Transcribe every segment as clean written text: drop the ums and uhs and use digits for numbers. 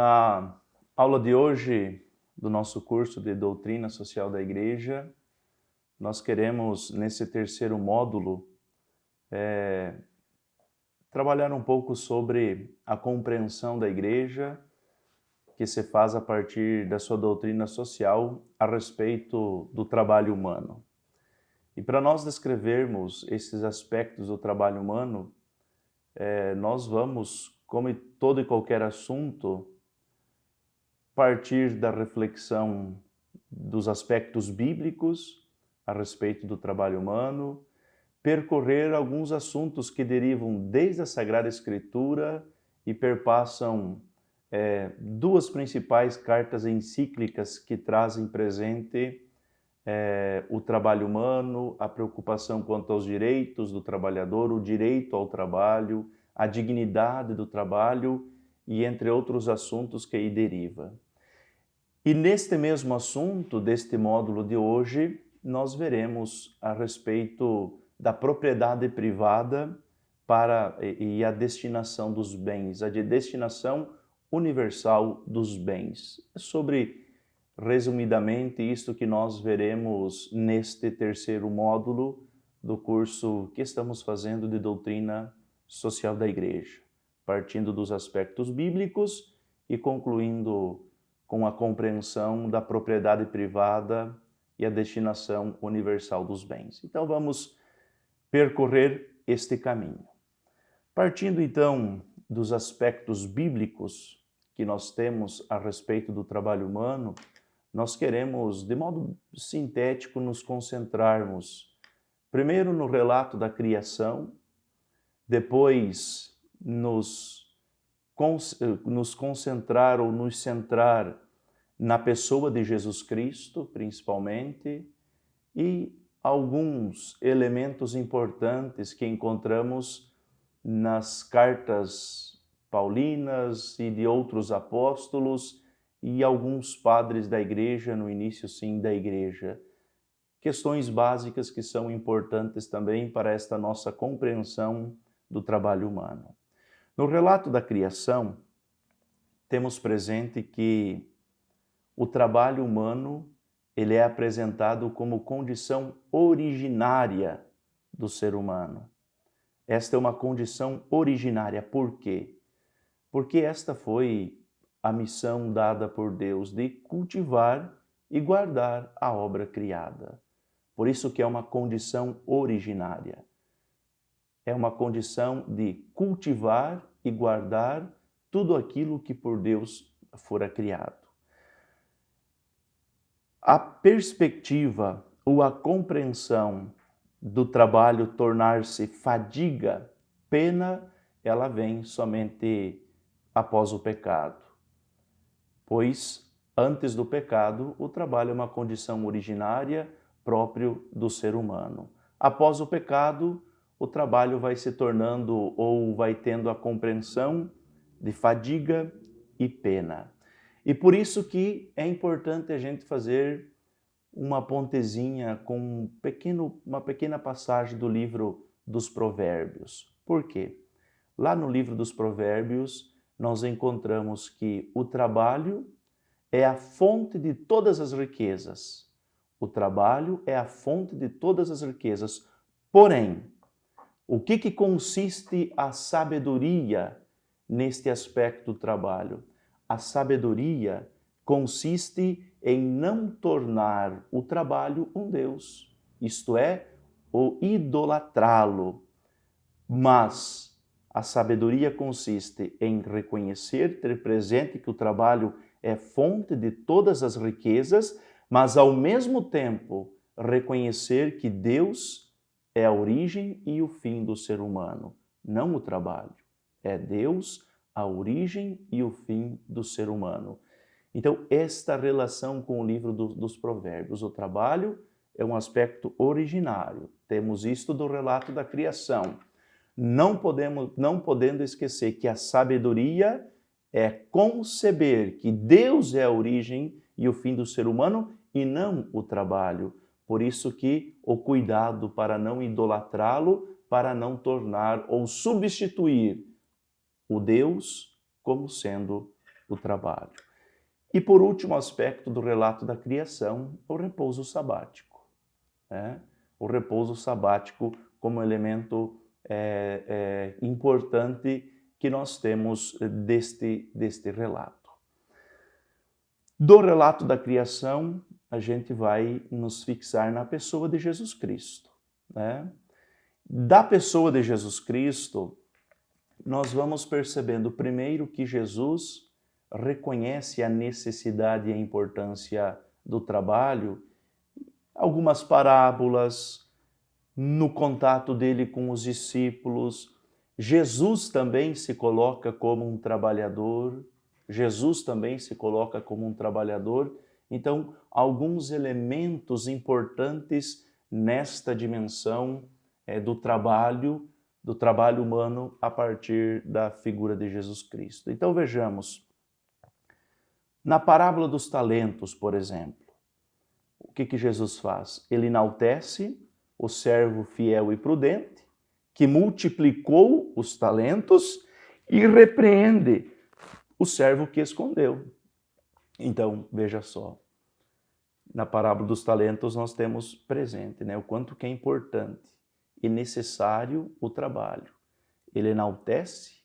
Na aula de hoje do nosso curso de Doutrina Social da Igreja, nós queremos, nesse terceiro módulo, trabalhar um pouco sobre a compreensão da Igreja que se faz a partir da sua doutrina social a respeito do trabalho humano. E para nós descrevermos esses aspectos do trabalho humano, nós vamos, como em todo e qualquer assunto, partir da reflexão dos aspectos bíblicos a respeito do trabalho humano, percorrer alguns assuntos que derivam desde a Sagrada Escritura e perpassam duas principais cartas encíclicas que trazem presente o trabalho humano, a preocupação quanto aos direitos do trabalhador, o direito ao trabalho, a dignidade do trabalho e entre outros assuntos que aí deriva. E neste mesmo assunto, deste módulo de hoje, nós veremos a respeito da propriedade privada e a destinação dos bens, a destinação universal dos bens. É sobre, resumidamente, isto que nós veremos neste terceiro módulo do curso que estamos fazendo de Doutrina Social da Igreja, partindo dos aspectos bíblicos e concluindo com a compreensão da propriedade privada e a destinação universal dos bens. Então vamos percorrer este caminho. Partindo então dos aspectos bíblicos que nós temos a respeito do trabalho humano, nós queremos, de modo sintético, nos concentrarmos primeiro no relato da criação, depois nos concentrar ou nos centrar na pessoa de Jesus Cristo, principalmente, e alguns elementos importantes que encontramos nas cartas paulinas e de outros apóstolos e alguns padres da igreja, no início sim da igreja. Questões básicas que são importantes também para esta nossa compreensão do trabalho humano. No relato da criação, temos presente que o trabalho humano ele é apresentado como condição originária do ser humano. Esta é uma condição originária. Por quê? Porque esta foi a missão dada por Deus de cultivar e guardar a obra criada. Por isso que é uma condição originária. É uma condição de cultivar e guardar tudo aquilo que por Deus fora criado. A perspectiva ou a compreensão do trabalho tornar-se fadiga, pena, ela vem somente após o pecado. Pois, antes do pecado, o trabalho é uma condição originária próprio do ser humano. Após o pecado, o trabalho vai se tornando ou vai tendo a compreensão de fadiga e pena. E por isso que é importante a gente fazer uma pontezinha com uma pequena passagem do livro dos Provérbios. Por quê? Lá no livro dos Provérbios, nós encontramos que o trabalho é a fonte de todas as riquezas. O trabalho é a fonte de todas as riquezas. Porém, o que consiste a sabedoria neste aspecto do trabalho? A sabedoria consiste em não tornar o trabalho um Deus, isto é, o idolatrá-lo. Mas a sabedoria consiste em reconhecer, ter presente que o trabalho é fonte de todas as riquezas, mas ao mesmo tempo reconhecer que Deus é a origem e o fim do ser humano, não o trabalho. É Deus a origem e o fim do ser humano. Então, esta relação com o livro dos Provérbios, o trabalho é um aspecto originário. Temos isto do relato da criação. Não podendo esquecer que a sabedoria é conceber que Deus é a origem e o fim do ser humano e não o trabalho. Por isso que o cuidado para não idolatrá-lo, para não tornar ou substituir o Deus como sendo o trabalho. E por último aspecto do relato da criação, o repouso sabático, né? O repouso sabático como elemento importante que nós temos deste relato. Do relato da criação, a gente vai nos fixar na pessoa de Jesus Cristo, né? Da pessoa de Jesus Cristo, nós vamos percebendo primeiro que Jesus reconhece a necessidade e a importância do trabalho, algumas parábolas, no contato dele com os discípulos. Jesus também se coloca como um trabalhador, Então, alguns elementos importantes nesta dimensão do trabalho humano a partir da figura de Jesus Cristo. Então vejamos, na parábola dos talentos, por exemplo, o que Jesus faz? Ele enaltece o servo fiel e prudente, que multiplicou os talentos e repreende o servo que escondeu. Então, veja só, na parábola dos talentos nós temos presente, né, o quanto que é importante e necessário o trabalho. Ele enaltece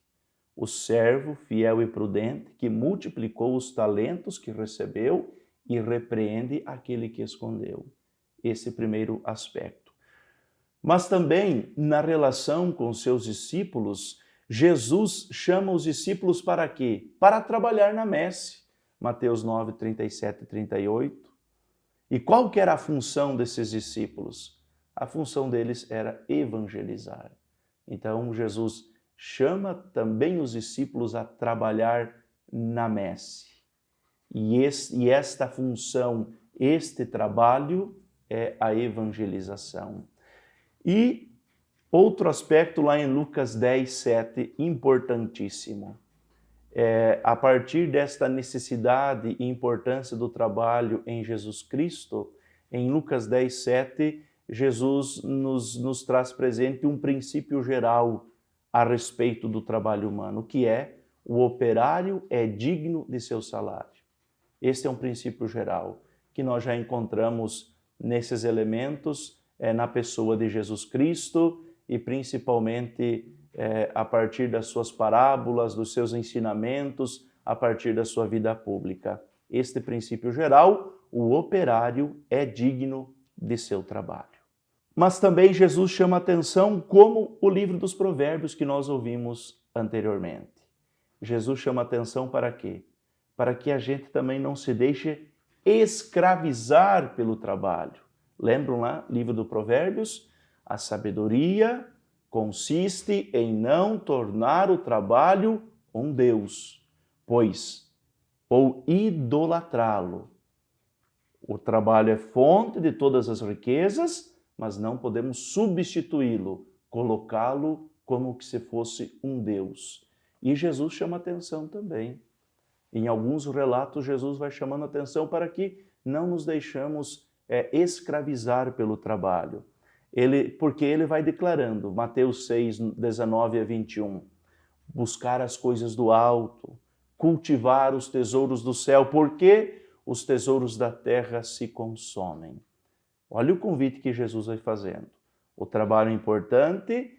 o servo fiel e prudente que multiplicou os talentos que recebeu e repreende aquele que escondeu. Esse primeiro aspecto. Mas também na relação com os seus discípulos, Jesus chama os discípulos para quê? Para trabalhar na messe. Mateus 9, 37 e 38. E qual que era a função desses discípulos? A função deles era evangelizar. Então, Jesus chama também os discípulos a trabalhar na messe. E esta função, este trabalho é a evangelização. E outro aspecto lá em Lucas 10, 7, importantíssimo. A partir desta necessidade e importância do trabalho em Jesus Cristo, em Lucas 10, 7, Jesus nos traz presente um princípio geral a respeito do trabalho humano, que é o operário é digno de seu salário. Este é um princípio geral que nós já encontramos nesses elementos na pessoa de Jesus Cristo e principalmente a partir das suas parábolas, dos seus ensinamentos, a partir da sua vida pública. Este princípio geral, o operário é digno de seu trabalho. Mas também Jesus chama atenção como o livro dos Provérbios que nós ouvimos anteriormente. Jesus chama atenção para quê? Para que a gente também não se deixe escravizar pelo trabalho. Lembram lá, livro dos Provérbios? A sabedoria consiste em não tornar o trabalho um Deus, ou idolatrá-lo. O trabalho é fonte de todas as riquezas, mas não podemos substituí-lo, colocá-lo como se fosse um Deus. E Jesus chama atenção também. Em alguns relatos, Jesus vai chamando atenção para que não nos deixamos escravizar pelo trabalho. Porque ele vai declarando, Mateus 6, 19 a 21, buscar as coisas do alto, cultivar os tesouros do céu, porque os tesouros da terra se consomem. Olha o convite que Jesus vai fazendo. O trabalho é importante,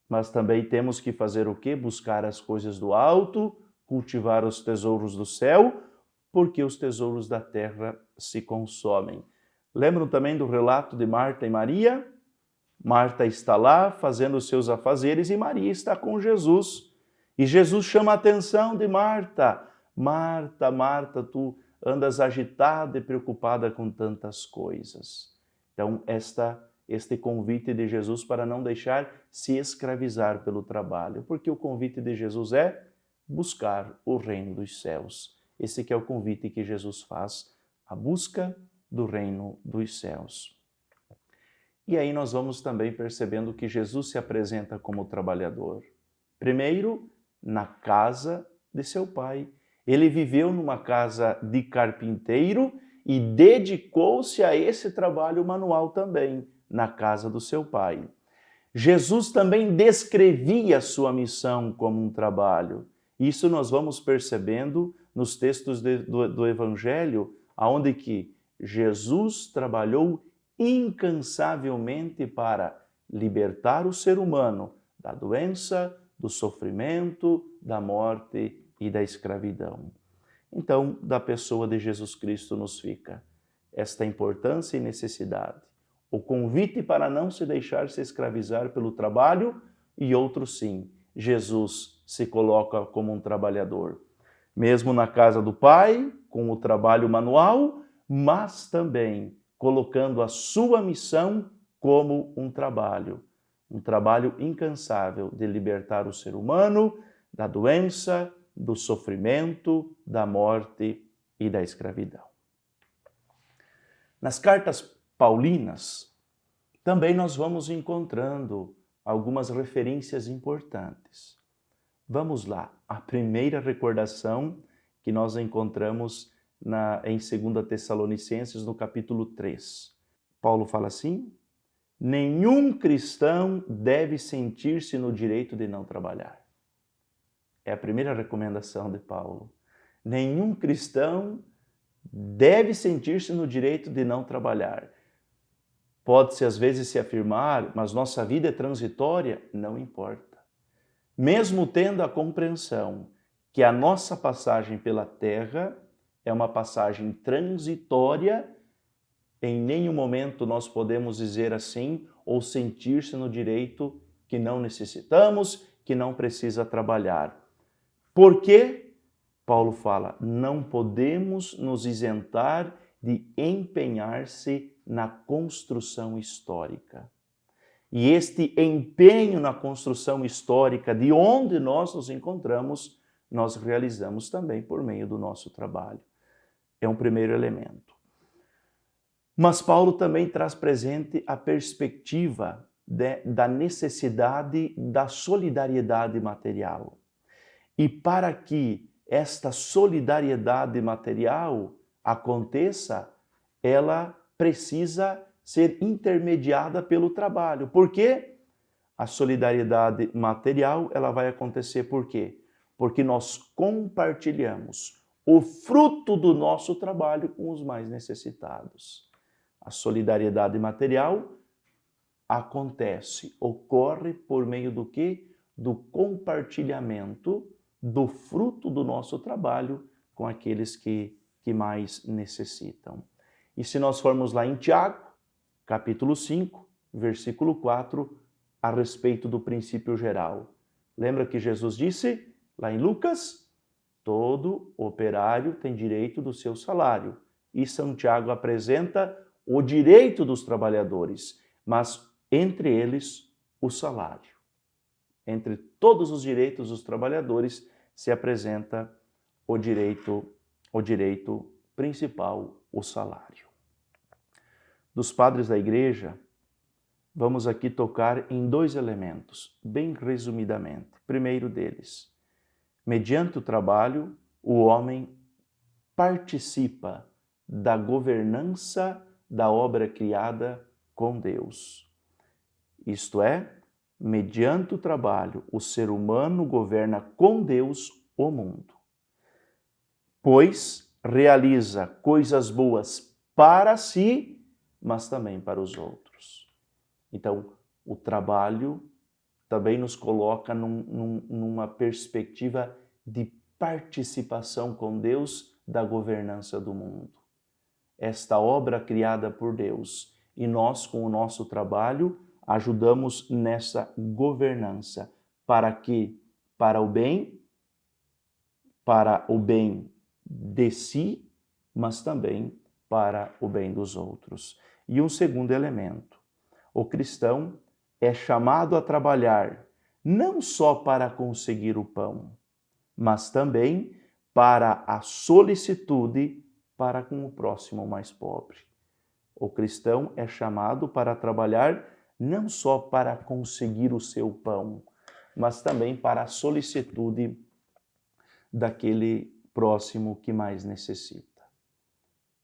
mas também temos que fazer o quê? Buscar as coisas do alto, cultivar os tesouros do céu, porque os tesouros da terra se consomem. Lembram também do relato de Marta e Maria? Marta está lá fazendo os seus afazeres e Maria está com Jesus. E Jesus chama a atenção de Marta. Marta, Marta, tu andas agitada e preocupada com tantas coisas. Então, este convite de Jesus para não deixar se escravizar pelo trabalho, porque o convite de Jesus é buscar o reino dos céus. Esse que é o convite que Jesus faz, a busca do reino dos céus. E aí nós vamos também percebendo que Jesus se apresenta como trabalhador. Primeiro, na casa de seu pai. Ele viveu numa casa de carpinteiro e dedicou-se a esse trabalho manual também, na casa do seu pai. Jesus também descrevia a sua missão como um trabalho. Isso nós vamos percebendo nos textos do Evangelho, aonde que Jesus trabalhou incansavelmente para libertar o ser humano da doença, do sofrimento, da morte e da escravidão. Então, da pessoa de Jesus Cristo nos fica esta importância e necessidade, o convite para não se deixar se escravizar pelo trabalho e outro sim, Jesus se coloca como um trabalhador, mesmo na casa do Pai, com o trabalho manual, mas também colocando a sua missão como um trabalho incansável de libertar o ser humano da doença, do sofrimento, da morte e da escravidão. Nas cartas paulinas, também nós vamos encontrando algumas referências importantes. Vamos lá, a primeira recordação que nós encontramos em 2 Tessalonicenses, no capítulo 3. Paulo fala assim: nenhum cristão deve sentir-se no direito de não trabalhar. É a primeira recomendação de Paulo. Nenhum cristão deve sentir-se no direito de não trabalhar. Pode-se às vezes se afirmar, mas nossa vida é transitória? Não importa. Mesmo tendo a compreensão que a nossa passagem pela terra é uma passagem transitória, em nenhum momento nós podemos dizer assim ou sentir-se no direito que não necessitamos, que não precisa trabalhar. Por quê? Paulo fala, não podemos nos isentar de empenhar-se na construção histórica. E este empenho na construção histórica de onde nós nos encontramos, nós realizamos também por meio do nosso trabalho. É um primeiro elemento. Mas Paulo também traz presente a perspectiva da necessidade da solidariedade material. E para que esta solidariedade material aconteça, ela precisa ser intermediada pelo trabalho. Por quê? A solidariedade material ela vai acontecer por quê? Porque nós compartilhamos o fruto do nosso trabalho com os mais necessitados. A solidariedade material ocorre por meio do quê? Do compartilhamento do fruto do nosso trabalho com aqueles que mais necessitam. E se nós formos lá em Tiago, capítulo 5, versículo 4, a respeito do princípio geral. Lembra que Jesus disse, lá em Lucas, todo operário tem direito do seu salário. E São Tiago apresenta o direito dos trabalhadores, mas entre eles o salário. Entre todos os direitos dos trabalhadores se apresenta o direito principal, o salário. Dos padres da igreja, vamos aqui tocar em dois elementos, bem resumidamente. Primeiro deles, mediante o trabalho, o homem participa da governança da obra criada com Deus. Isto é, mediante o trabalho, o ser humano governa com Deus o mundo, pois realiza coisas boas para si, mas também para os outros. Então, o trabalho também nos coloca numa perspectiva de participação com Deus da governança do mundo. Esta obra criada por Deus e nós, com o nosso trabalho, ajudamos nessa governança para o bem de si, mas também para o bem dos outros. E um segundo elemento, o cristão é chamado a trabalhar não só para conseguir o pão, mas também para a solicitude para com o próximo mais pobre. O cristão é chamado para trabalhar não só para conseguir o seu pão, mas também para a solicitude daquele próximo que mais necessita.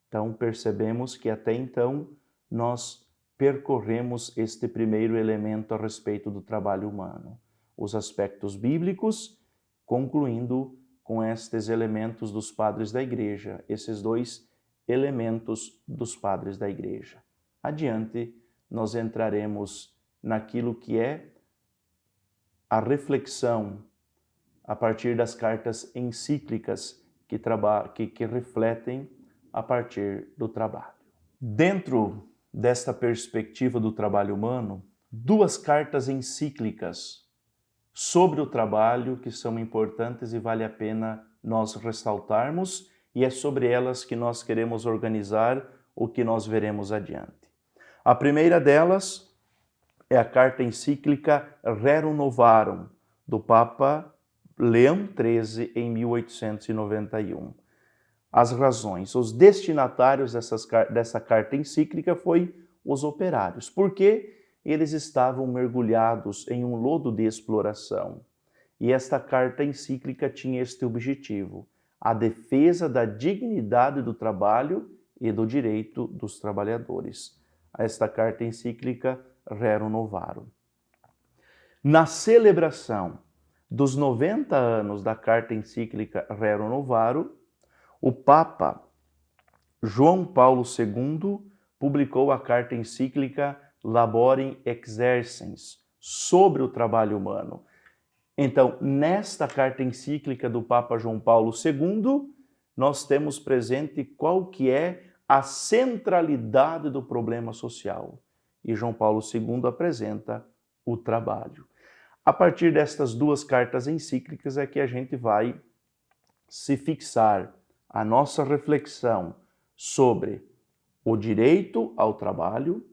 Então, percebemos que até então nós percorremos este primeiro elemento a respeito do trabalho humano, os aspectos bíblicos, concluindo com estes elementos dos padres da igreja, esses dois elementos dos padres da igreja. Adiante, nós entraremos naquilo que é a reflexão a partir das cartas encíclicas que refletem a partir do trabalho. Dentro desta perspectiva do trabalho humano, duas cartas encíclicas sobre o trabalho que são importantes e vale a pena nós ressaltarmos, e é sobre elas que nós queremos organizar o que nós veremos adiante. A primeira delas é a carta encíclica Rerum Novarum, do Papa Leão XIII, em 1891. As razões, os destinatários dessa carta encíclica foi os operários, porque eles estavam mergulhados em um lodo de exploração. E esta carta encíclica tinha este objetivo, a defesa da dignidade do trabalho e do direito dos trabalhadores. Esta carta encíclica Rerum Novarum. Na celebração dos 90 anos da carta encíclica Rerum Novarum, o Papa João Paulo II publicou a carta encíclica Laborem Exercens, sobre o trabalho humano. Então, nesta carta encíclica do Papa João Paulo II, nós temos presente qual que é a centralidade do problema social. E João Paulo II apresenta o trabalho. A partir destas duas cartas encíclicas é que a gente vai se fixar a nossa reflexão sobre o direito ao trabalho,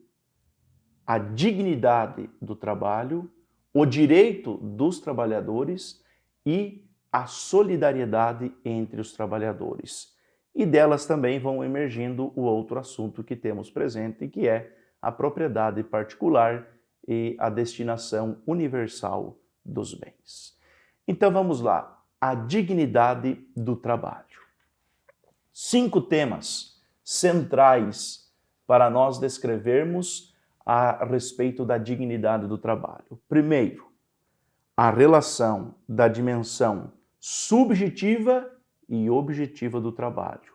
a dignidade do trabalho, o direito dos trabalhadores e a solidariedade entre os trabalhadores. E delas também vão emergindo o outro assunto que temos presente, que é a propriedade particular e a destinação universal dos bens. Então vamos lá, a dignidade do trabalho. 5 temas centrais para nós descrevermos a respeito da dignidade do trabalho. Primeiro, a relação da dimensão subjetiva e objetiva do trabalho.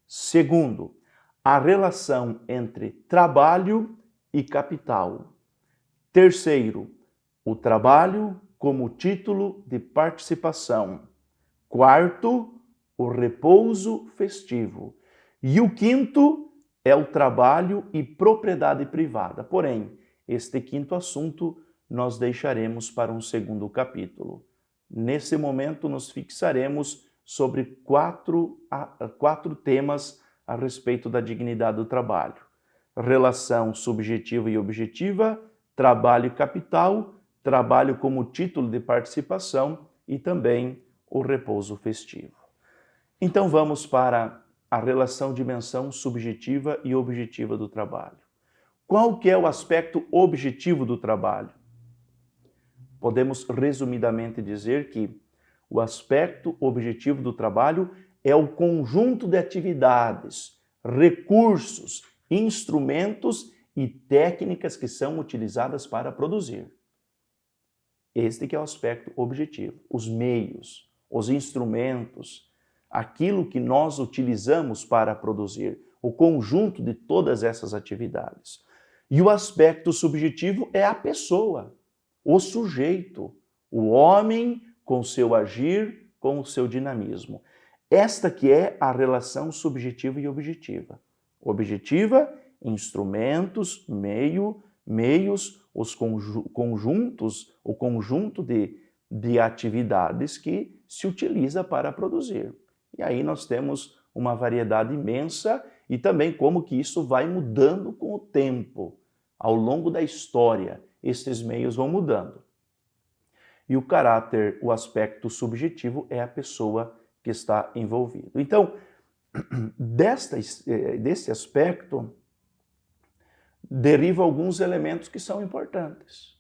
Segundo, a relação entre trabalho e capital. Terceiro, o trabalho como título de participação. Quarto, o repouso festivo. E o quinto é o trabalho e propriedade privada. Porém, este quinto assunto nós deixaremos para um segundo capítulo. Nesse momento, nos fixaremos sobre quatro temas a respeito da dignidade do trabalho. Relação subjetiva e objetiva, trabalho e capital, trabalho como título de participação e também o repouso festivo. Então vamos para a relação dimensão subjetiva e objetiva do trabalho. Qual que é o aspecto objetivo do trabalho? Podemos resumidamente dizer que o aspecto objetivo do trabalho é o conjunto de atividades, recursos, instrumentos e técnicas que são utilizadas para produzir. Este que é o aspecto objetivo. Os meios, os instrumentos, aquilo que nós utilizamos para produzir, o conjunto de todas essas atividades. E o aspecto subjetivo é a pessoa, o sujeito, o homem com seu agir, com o seu dinamismo. Esta que é a relação subjetiva e objetiva. Objetiva, instrumentos, meios, os conjuntos, o conjunto de atividades que se utiliza para produzir. E aí nós temos uma variedade imensa e também como que isso vai mudando com o tempo. Ao longo da história, esses meios vão mudando. E o caráter, o aspecto subjetivo é a pessoa que está envolvida. Então, desse aspecto, deriva alguns elementos que são importantes.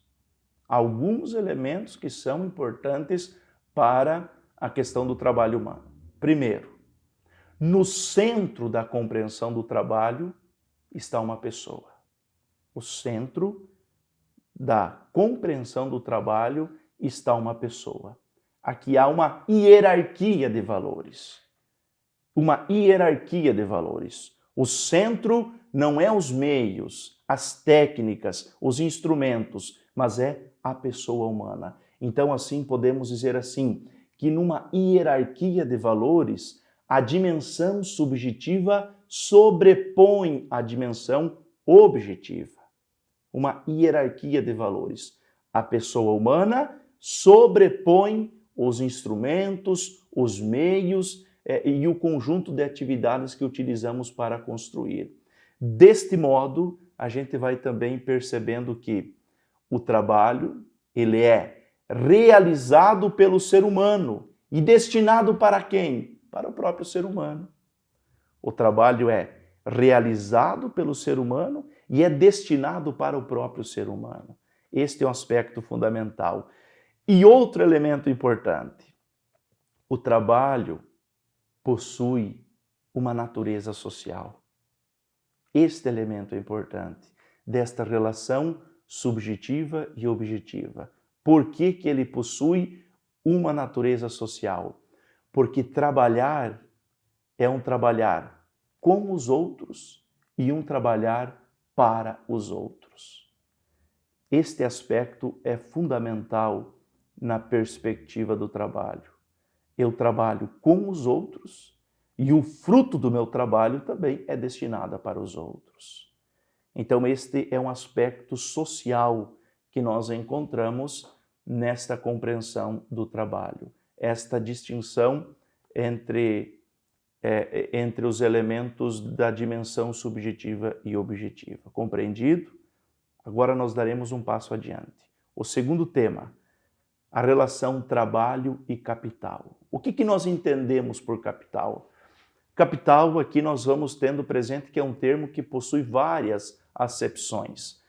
Alguns elementos que são importantes para a questão do trabalho humano. Primeiro, no centro da compreensão do trabalho está uma pessoa. O centro da compreensão do trabalho está uma pessoa. Aqui há uma hierarquia de valores. Uma hierarquia de valores. O centro não é os meios, as técnicas, os instrumentos, mas é a pessoa humana. Então, assim, podemos dizer assim, que numa hierarquia de valores, a dimensão subjetiva sobrepõe a dimensão objetiva. Uma hierarquia de valores. A pessoa humana sobrepõe os instrumentos, os meios e o conjunto de atividades que utilizamos para construir. Deste modo, a gente vai também percebendo que o trabalho, ele é realizado pelo ser humano e destinado para quem? Para o próprio ser humano. O trabalho é realizado pelo ser humano e é destinado para o próprio ser humano. Este é um aspecto fundamental. E outro elemento importante, o trabalho possui uma natureza social. Este elemento é importante, desta relação subjetiva e objetiva. Por que que ele possui uma natureza social? Porque trabalhar é um trabalhar com os outros e um trabalhar para os outros. Este aspecto é fundamental na perspectiva do trabalho. Eu trabalho com os outros e o fruto do meu trabalho também é destinado para os outros. Então, este é um aspecto social que nós encontramos nesta compreensão do trabalho. Esta distinção entre os elementos da dimensão subjetiva e objetiva. Compreendido? Agora nós daremos um passo adiante. O segundo tema, a relação trabalho e capital. O que nós entendemos por capital? Capital, aqui nós vamos tendo presente que é um termo que possui várias acepções.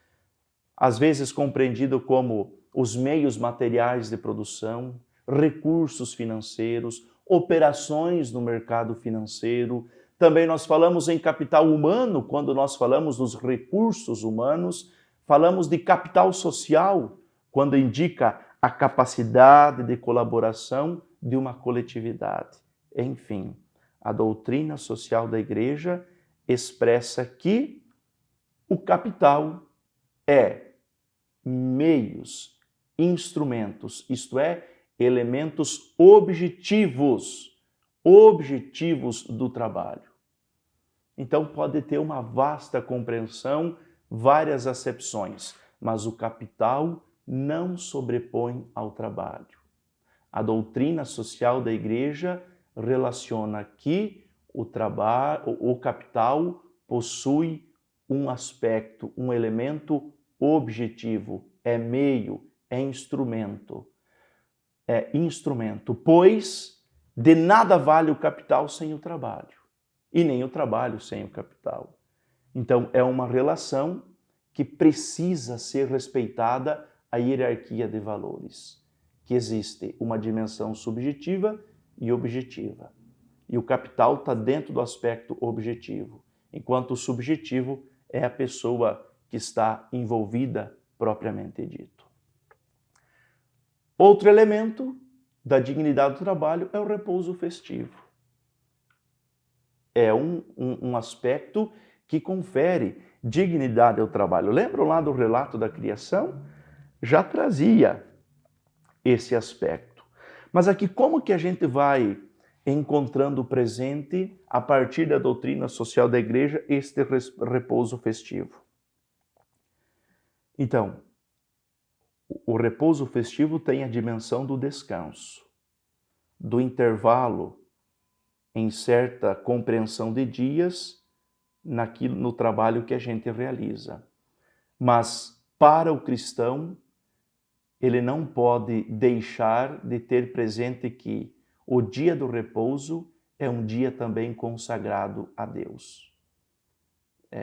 Às vezes compreendido como os meios materiais de produção, recursos financeiros, operações no mercado financeiro. Também nós falamos em capital humano, quando nós falamos dos recursos humanos. Falamos de capital social, quando indica a capacidade de colaboração de uma coletividade. Enfim, a doutrina social da Igreja expressa que o capital é meios, instrumentos, isto é, elementos objetivos do trabalho. Então pode ter uma vasta compreensão, várias acepções, mas o capital não sobrepõe ao trabalho. A doutrina social da Igreja relaciona que o capital possui um aspecto, um elemento objetivo, é meio, é instrumento. Pois de nada vale o capital sem o trabalho, e nem o trabalho sem o capital. Então, é uma relação que precisa ser respeitada a hierarquia de valores, que existe uma dimensão subjetiva e objetiva. E o capital está dentro do aspecto objetivo, enquanto o subjetivo é a pessoa que está envolvida propriamente dito. Outro elemento da dignidade do trabalho é o repouso festivo. É um aspecto que confere dignidade ao trabalho. Lembram lá do relato da criação? Já trazia esse aspecto. Mas aqui como que a gente vai encontrando presente, a partir da doutrina social da Igreja, este repouso festivo? Então, o repouso festivo tem a dimensão do descanso, do intervalo em certa compreensão de dias no trabalho que a gente realiza. Mas para o cristão, ele não pode deixar de ter presente que o dia do repouso é um dia também consagrado a Deus.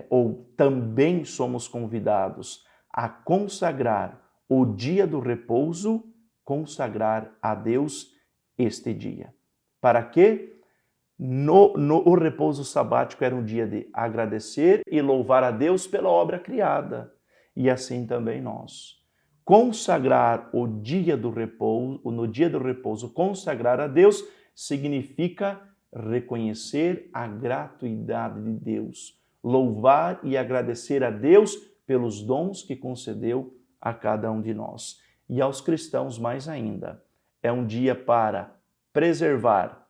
Ou também somos convidados a consagrar o dia do repouso, consagrar a Deus este dia. Para quê? O repouso sabático era um dia de agradecer e louvar a Deus pela obra criada. E assim também nós. consagrar o dia do repouso, no dia do repouso, consagrar a Deus, significa reconhecer a gratuidade de Deus, louvar e agradecer a Deus pelos dons que concedeu a cada um de nós. E aos cristãos mais ainda, é um dia para preservar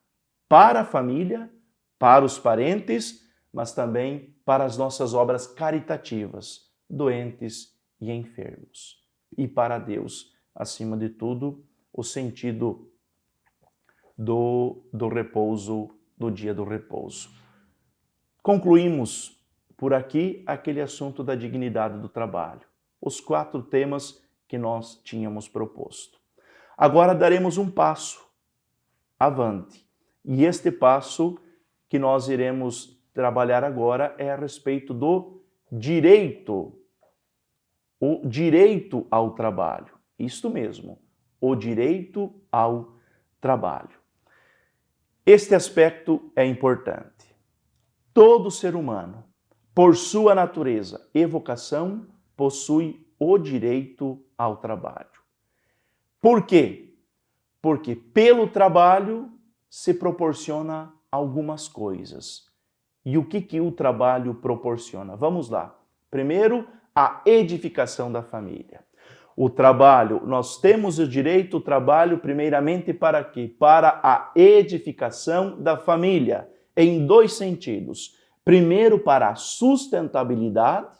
para a família, para os parentes, mas também para as nossas obras caritativas, doentes e enfermos. E para Deus, acima de tudo, o sentido do repouso, do dia do repouso. Concluímos por aqui aquele assunto da dignidade do trabalho, os 4 temas que nós tínhamos proposto. Agora daremos um passo avante, e este passo que nós iremos trabalhar agora é a respeito do direito, o direito ao trabalho. Isto mesmo, o direito ao trabalho. Este aspecto é importante. Todo ser humano, por sua natureza e vocação, possui o direito ao trabalho. Por quê? Porque pelo trabalho se proporciona algumas coisas. E o que o trabalho proporciona? Vamos lá. Primeiro, a edificação da família. O trabalho, nós temos o direito ao trabalho primeiramente para quê? Para a edificação da família, em 2 sentidos. Primeiro para a sustentabilidade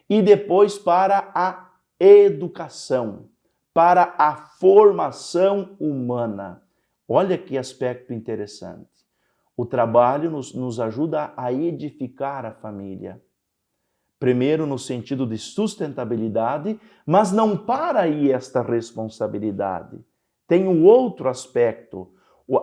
e depois para a educação, para a formação humana. Olha que aspecto interessante. O trabalho nos ajuda a edificar a família. Primeiro no sentido de sustentabilidade, mas não para aí esta responsabilidade. Tem um outro aspecto,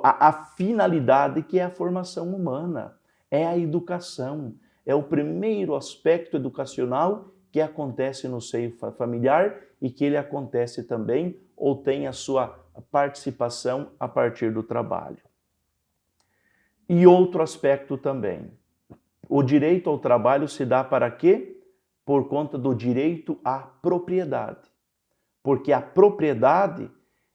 a finalidade que é a formação humana, é a educação. É o primeiro aspecto educacional que acontece no seio familiar e que ele acontece também ou tem a sua participação a partir do trabalho. E outro aspecto também, o direito ao trabalho se dá para quê? Por conta do direito à propriedade. Porque a propriedade,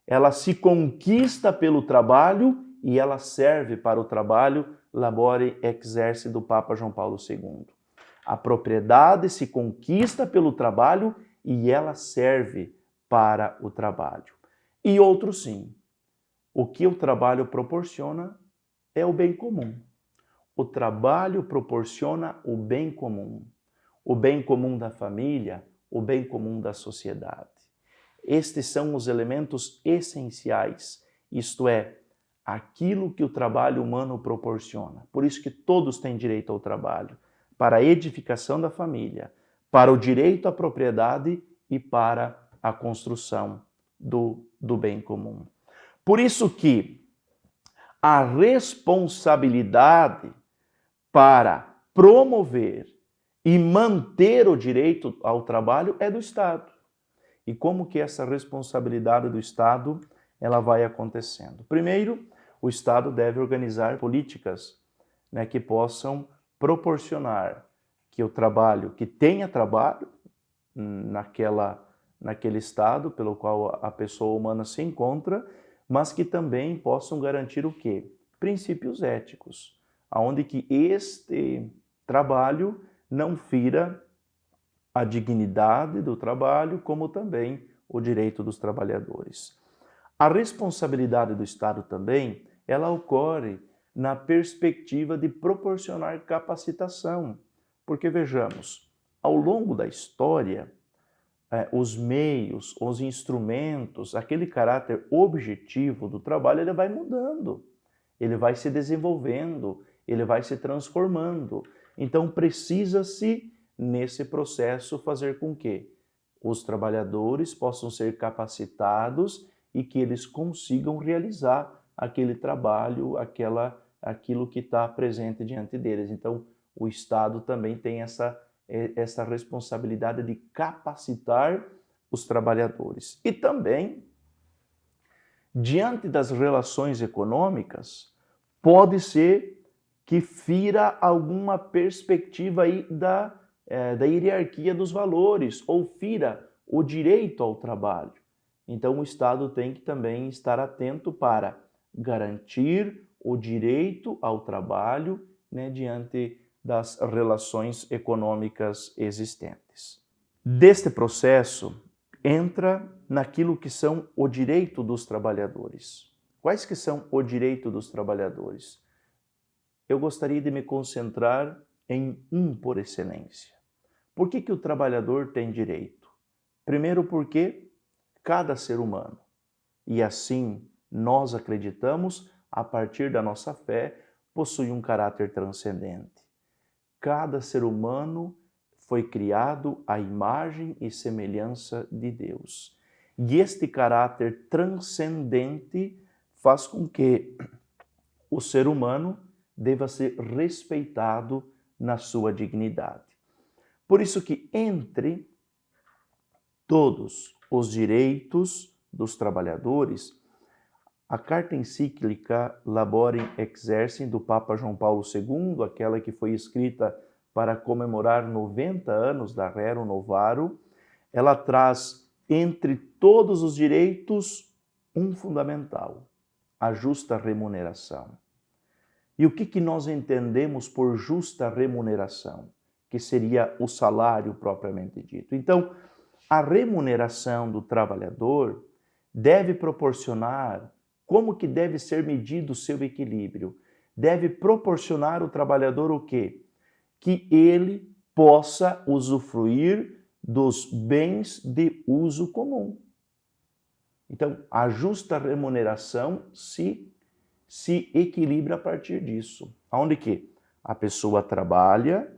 ela se conquista pelo trabalho e ela serve para o trabalho, labore exerce do Papa João Paulo II. A propriedade se conquista pelo trabalho e ela serve para o trabalho. E outro sim, o que o trabalho proporciona é o bem comum. O trabalho proporciona o bem comum da família, o bem comum da sociedade. Estes são os elementos essenciais, isto é, aquilo que o trabalho humano proporciona. Por isso que todos têm direito ao trabalho, para a edificação da família, para o direito à propriedade e para a construção do bem comum. Por isso que a responsabilidade para promover e manter o direito ao trabalho é do Estado. E como que essa responsabilidade do Estado ela vai acontecendo? Primeiro, o Estado deve organizar políticas, que possam proporcionar que o trabalho, que tenha trabalho naquele estado pelo qual a pessoa humana se encontra, mas que também possam garantir o quê? Princípios éticos, aonde que este trabalho não fira a dignidade do trabalho, como também o direito dos trabalhadores. A responsabilidade do Estado também, ela ocorre na perspectiva de proporcionar capacitação, porque vejamos, ao longo da história, os meios, os instrumentos, aquele caráter objetivo do trabalho, ele vai mudando, ele vai se desenvolvendo, ele vai se transformando. Então precisa-se, nesse processo, fazer com que os trabalhadores possam ser capacitados e que eles consigam realizar aquele trabalho, aquilo que está presente diante deles. Então o Estado também tem essa responsabilidade de capacitar os trabalhadores. E também, diante das relações econômicas, pode ser que fira alguma perspectiva aí da hierarquia dos valores, ou fira o direito ao trabalho. Então, o Estado tem que também estar atento para garantir o direito ao trabalho, né, diante das relações econômicas existentes. Deste processo, entra naquilo que são o direito dos trabalhadores. Quais que são o direito dos trabalhadores? Eu gostaria de me concentrar em um por excelência. Por que o trabalhador tem direito? Primeiro porque cada ser humano, e assim nós acreditamos, a partir da nossa fé, possui um caráter transcendente. Cada ser humano foi criado à imagem e semelhança de Deus. E este caráter transcendente faz com que o ser humano deva ser respeitado na sua dignidade. Por isso que entre todos os direitos dos trabalhadores, a carta encíclica Laborem Exercem do Papa João Paulo II, aquela que foi escrita para comemorar 90 anos da Rerum Novarum, ela traz entre todos os direitos um fundamental, a justa remuneração. E o que nós entendemos por justa remuneração? Que seria o salário propriamente dito. Então, a remuneração do trabalhador deve proporcionar como que deve ser medido o seu equilíbrio. Deve proporcionar ao trabalhador o quê? Que ele possa usufruir dos bens de uso comum. Então, a justa remuneração se equilibra a partir disso. Onde que a pessoa trabalha,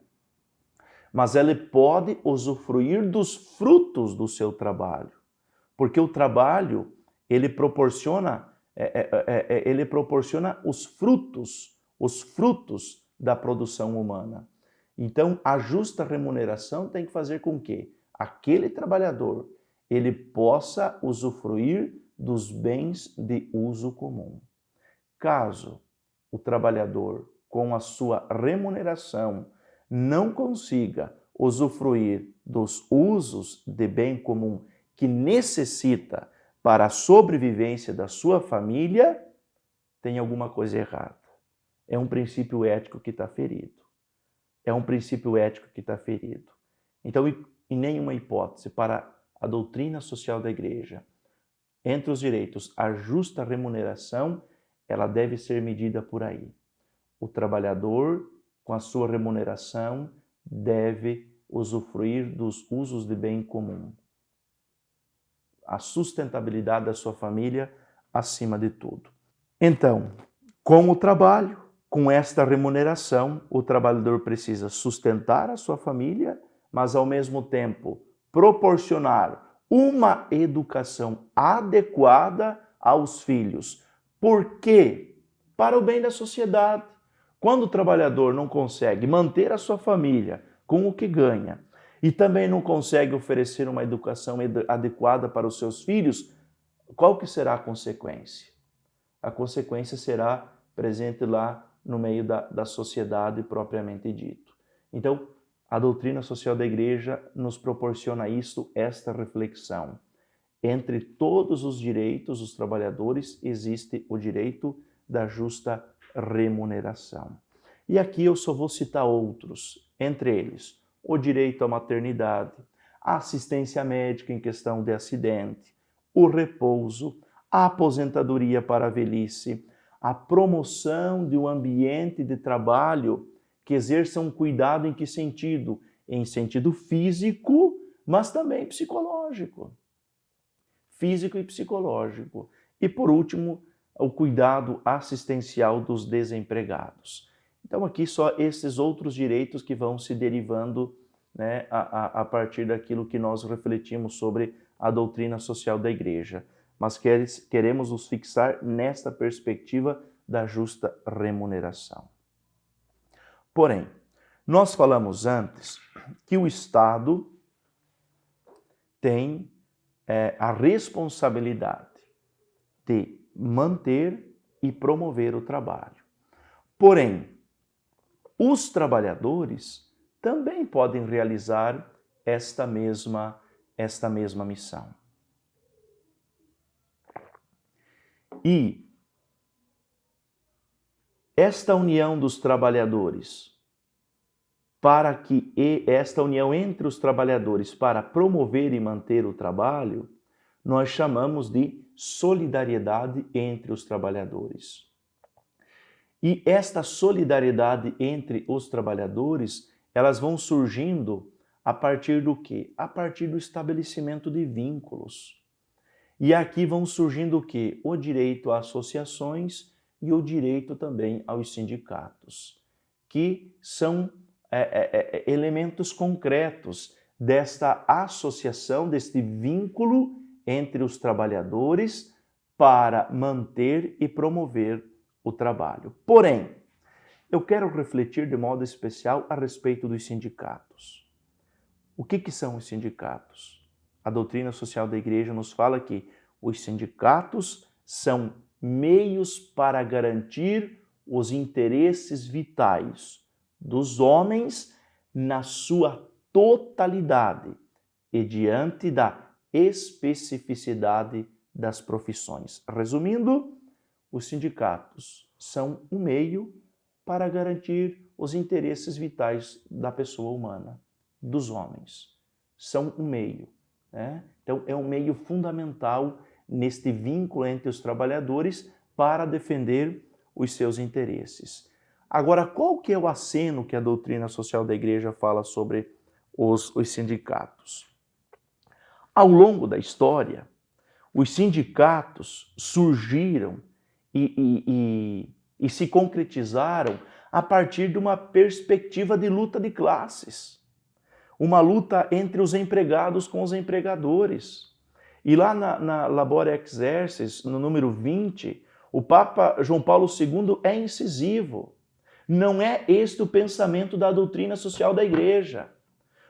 mas ela pode usufruir dos frutos do seu trabalho. Porque o trabalho, ele proporciona os frutos da produção humana. Então, a justa remuneração tem que fazer com que aquele trabalhador ele possa usufruir dos bens de uso comum. Caso o trabalhador, com a sua remuneração, não consiga usufruir dos usos de bem comum que necessita para a sobrevivência da sua família, tem alguma coisa errada. É um princípio ético que está ferido. É um princípio ético que está ferido. Então, em nenhuma hipótese, para a doutrina social da Igreja, entre os direitos, a justa remuneração, ela deve ser medida por aí. O trabalhador, com a sua remuneração, deve usufruir dos usos de bem comum. A sustentabilidade da sua família acima de tudo. Então, com o trabalho, com esta remuneração, o trabalhador precisa sustentar a sua família, mas ao mesmo tempo proporcionar uma educação adequada aos filhos. Por quê? Para o bem da sociedade. Quando o trabalhador não consegue manter a sua família com o que ganha e também não consegue oferecer uma educação adequada para os seus filhos, qual que será a consequência? A consequência será presente lá no meio da sociedade propriamente dito. Então, a doutrina social da Igreja nos proporciona esta reflexão. Entre todos os direitos dos trabalhadores existe o direito da justa remuneração. E aqui eu só vou citar outros, entre eles o direito à maternidade, a assistência médica em questão de acidente, o repouso, a aposentadoria para a velhice, a promoção de um ambiente de trabalho que exerça um cuidado em que sentido? Em sentido físico, mas também psicológico. Físico e psicológico. E por último, o cuidado assistencial dos desempregados. Então aqui só esses outros direitos que vão se derivando, né, a partir daquilo que nós refletimos sobre a doutrina social da Igreja. Mas queremos nos fixar nesta perspectiva da justa remuneração. Porém, nós falamos antes que o Estado tem a responsabilidade de manter e promover o trabalho. Porém, os trabalhadores também podem realizar esta mesma esta mesma missão. E esta união dos trabalhadores, esta união entre os trabalhadores para promover e manter o trabalho, nós chamamos de solidariedade entre os trabalhadores. E esta solidariedade entre os trabalhadores, elas vão surgindo a partir do quê? A partir do estabelecimento de vínculos. E aqui vão surgindo o quê? O direito a associações e o direito também aos sindicatos, que são elementos concretos desta associação, deste vínculo entre os trabalhadores para manter e promover o trabalho. Porém, eu quero refletir de modo especial a respeito dos sindicatos. O que são os sindicatos? A doutrina social da Igreja nos fala que os sindicatos são meios para garantir os interesses vitais dos homens na sua totalidade e diante da especificidade das profissões. Resumindo, os sindicatos são um meio para garantir os interesses vitais da pessoa humana, dos homens. São um meio, né? Então, é um meio fundamental neste vínculo entre os trabalhadores para defender os seus interesses. Agora, qual que é o aceno que a doutrina social da Igreja fala sobre os sindicatos? Ao longo da história, os sindicatos surgiram e se concretizaram a partir de uma perspectiva de luta de classes. Uma luta entre os empregados com os empregadores. E lá na Labora Exercis, no número 20, o Papa João Paulo II é incisivo. Não é este o pensamento da doutrina social da Igreja.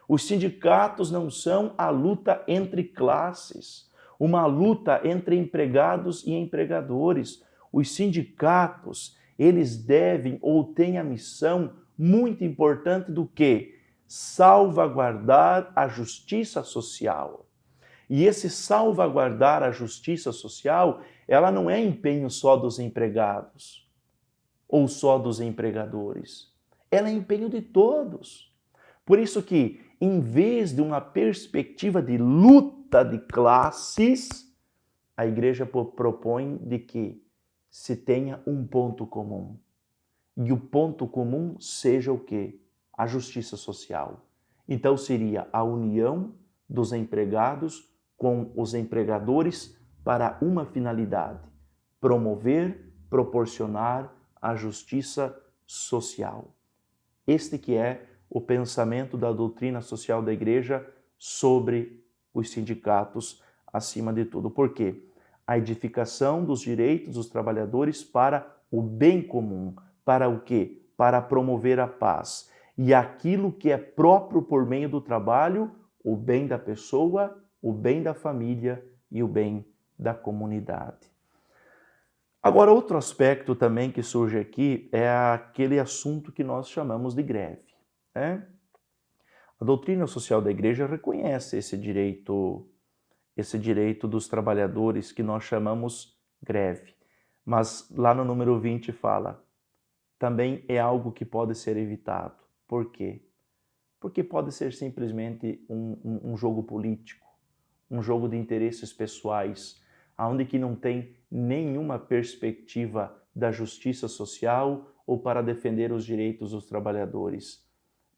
Os sindicatos não são a luta entre classes, uma luta entre empregados e empregadores. Os sindicatos, eles devem ou têm a missão muito importante do que? Salvaguardar a justiça social. E esse salvaguardar a justiça social, ela não é empenho só dos empregados ou só dos empregadores. Ela é empenho de todos. Por isso que, em vez de uma perspectiva de luta de classes, a Igreja propõe de que se tenha um ponto comum. E o ponto comum seja o quê? A justiça social. Então seria a união dos empregados com os empregadores para uma finalidade: promover, proporcionar a justiça social. Este que é o pensamento da doutrina social da Igreja sobre os sindicatos acima de tudo. Por quê? A edificação dos direitos dos trabalhadores para o bem comum. Para o quê? Para promover a paz. E aquilo que é próprio por meio do trabalho, o bem da pessoa, o bem da família e o bem da comunidade. Agora, outro aspecto também que surge aqui é aquele assunto que nós chamamos de greve. A doutrina social da Igreja reconhece esse direito dos trabalhadores que nós chamamos greve. Mas lá no número 20 fala, também é algo que pode ser evitado. Por quê? Porque pode ser simplesmente um jogo político, um jogo de interesses pessoais, onde que não tem nenhuma perspectiva da justiça social ou para defender os direitos dos trabalhadores.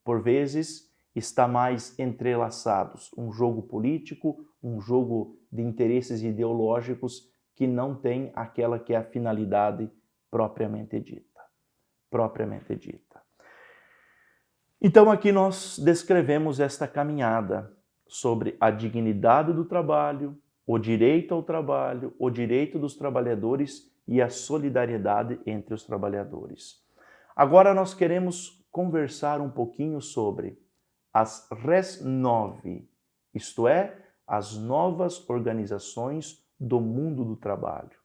Por vezes, está mais entrelaçados um jogo político, um jogo de interesses ideológicos que não tem aquela que é a finalidade propriamente dita. Então aqui nós descrevemos esta caminhada sobre a dignidade do trabalho, o direito ao trabalho, o direito dos trabalhadores e a solidariedade entre os trabalhadores. Agora nós queremos conversar um pouquinho sobre as Res 9, isto é, as novas organizações do mundo do trabalho.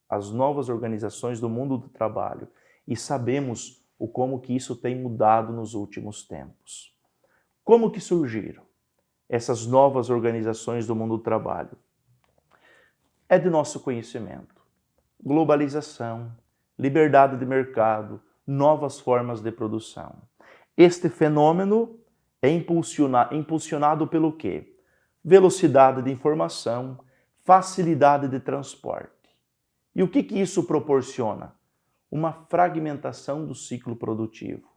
As novas organizações do mundo do trabalho. E sabemos como que isso tem mudado nos últimos tempos. Como que surgiram? essas novas organizações do mundo do trabalho? É de nosso conhecimento. Globalização, liberdade de mercado, novas formas de produção. Este fenômeno é impulsionado pelo quê? Velocidade de informação, facilidade de transporte. E o que isso proporciona? Uma fragmentação do ciclo produtivo,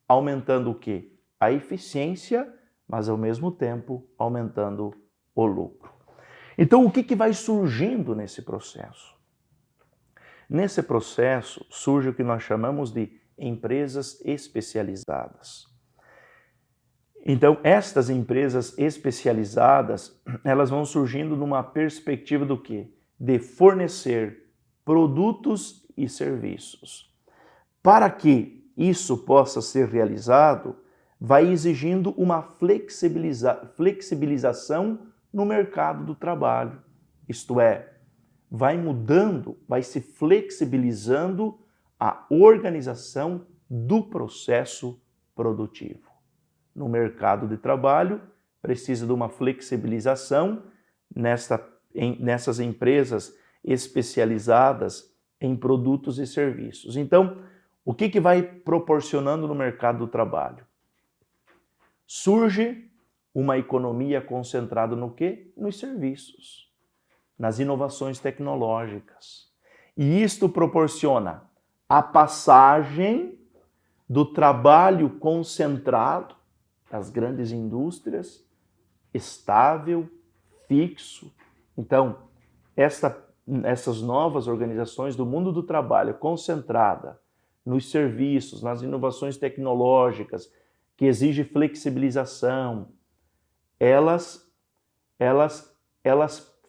aumentando o quê? A eficiência, mas ao mesmo tempo aumentando o lucro. Então, o que vai surgindo nesse processo? Nesse processo surge o que nós chamamos de empresas especializadas. Então, estas empresas especializadas, elas vão surgindo numa perspectiva do quê? De fornecer produtos e serviços. Para que isso possa ser realizado, vai exigindo uma flexibilização no mercado do trabalho. Isto é, vai mudando, vai se flexibilizando a organização do processo produtivo. No mercado de trabalho, precisa de uma flexibilização nessas empresas especializadas em produtos e serviços. Então, o que vai proporcionando no mercado do trabalho? Surge uma economia concentrada no quê? Nos serviços, nas inovações tecnológicas. E isto proporciona a passagem do trabalho concentrado das grandes indústrias, estável, fixo. Então, essas novas organizações do mundo do trabalho concentrada nos serviços, nas inovações tecnológicas, que exige flexibilização, elas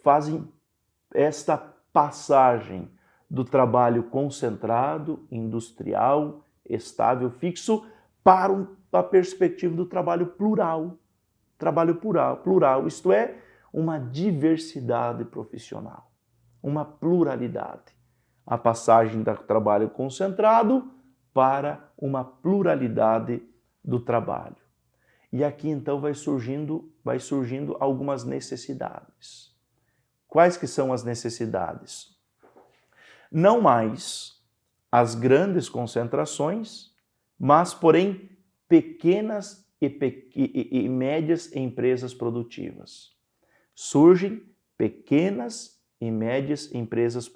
fazem esta passagem do trabalho concentrado, industrial, estável, fixo, para a perspectiva do trabalho plural. Trabalho plural, isto é, uma diversidade profissional, uma pluralidade. A passagem do trabalho concentrado para uma pluralidade do trabalho. E aqui então vai surgindo algumas necessidades. Quais que são as necessidades? Não mais as grandes concentrações, mas porém pequenas e médias empresas produtivas. Surgem pequenas e médias empresas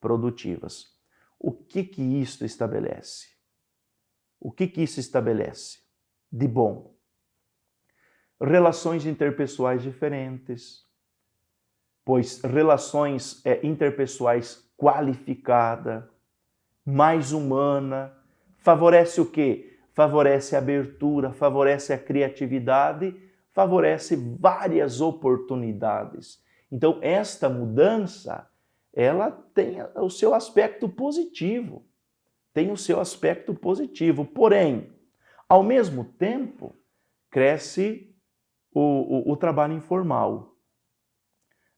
produtivas. O que isso estabelece? O que isso estabelece de bom? Relações interpessoais diferentes, pois relações interpessoais qualificada, mais humana, favorece o quê? Favorece a abertura, favorece a criatividade, favorece várias oportunidades. Então, esta mudança, ela tem o seu aspecto positivo. Porém, ao mesmo tempo, cresce o trabalho informal.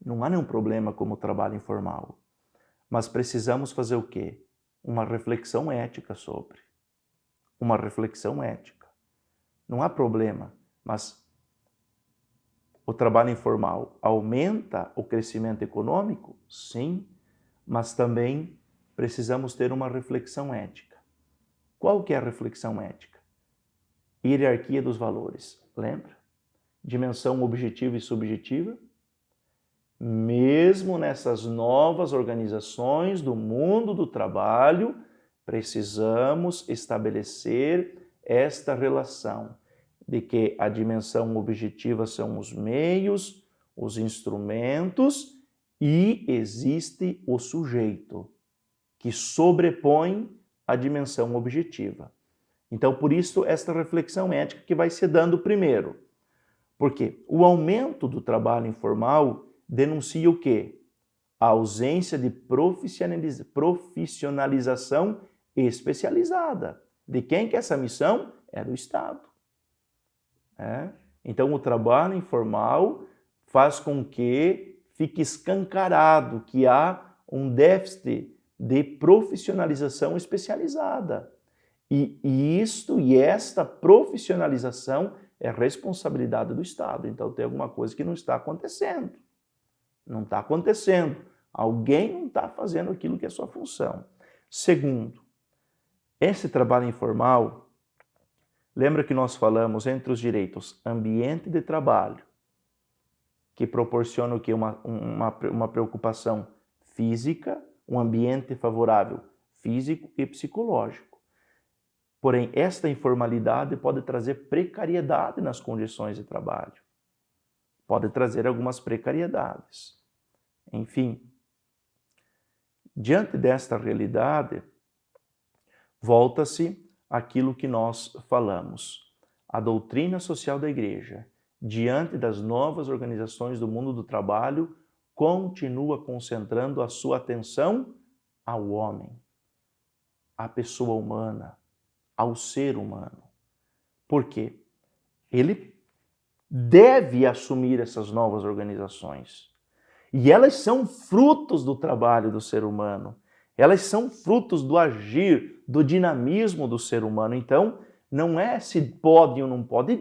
Não há nenhum problema como o trabalho informal, mas precisamos fazer o quê? Uma reflexão ética sobre. Uma reflexão ética. Não há problema, mas o trabalho informal aumenta o crescimento econômico? Sim, mas também precisamos ter uma reflexão ética. Qual que é a reflexão ética? Hierarquia dos valores, lembra? Dimensão objetiva e subjetiva. Mesmo nessas novas organizações do mundo do trabalho, precisamos estabelecer esta relação de que a dimensão objetiva são os meios, os instrumentos e existe o sujeito, que sobrepõe a dimensão objetiva. Então, por isso, esta reflexão ética que vai se dando primeiro. Porque o aumento do trabalho informal denuncia o quê? A ausência de profissionalização especializada. De quem que é essa missão? É do Estado. Então, o trabalho informal faz com que fique escancarado que há um déficit de profissionalização especializada. E esta profissionalização é responsabilidade do Estado. Então tem alguma coisa que não está acontecendo. Não está acontecendo. Alguém não está fazendo aquilo que é sua função. Segundo, esse trabalho informal, lembra que nós falamos entre os direitos ambiente de trabalho, que proporciona o quê? Uma preocupação física, um ambiente favorável físico e psicológico. Porém, esta informalidade pode trazer precariedade nas condições de trabalho. Pode trazer algumas precariedades. Enfim, diante desta realidade, volta-se àquilo que nós falamos. A doutrina social da Igreja, diante das novas organizações do mundo do trabalho, continua concentrando a sua atenção ao homem, à pessoa humana, ao ser humano. Por quê? Ele deve assumir essas novas organizações. E elas são frutos do trabalho do ser humano. Elas são frutos do agir, do dinamismo do ser humano. Então, não é se podem ou não podem,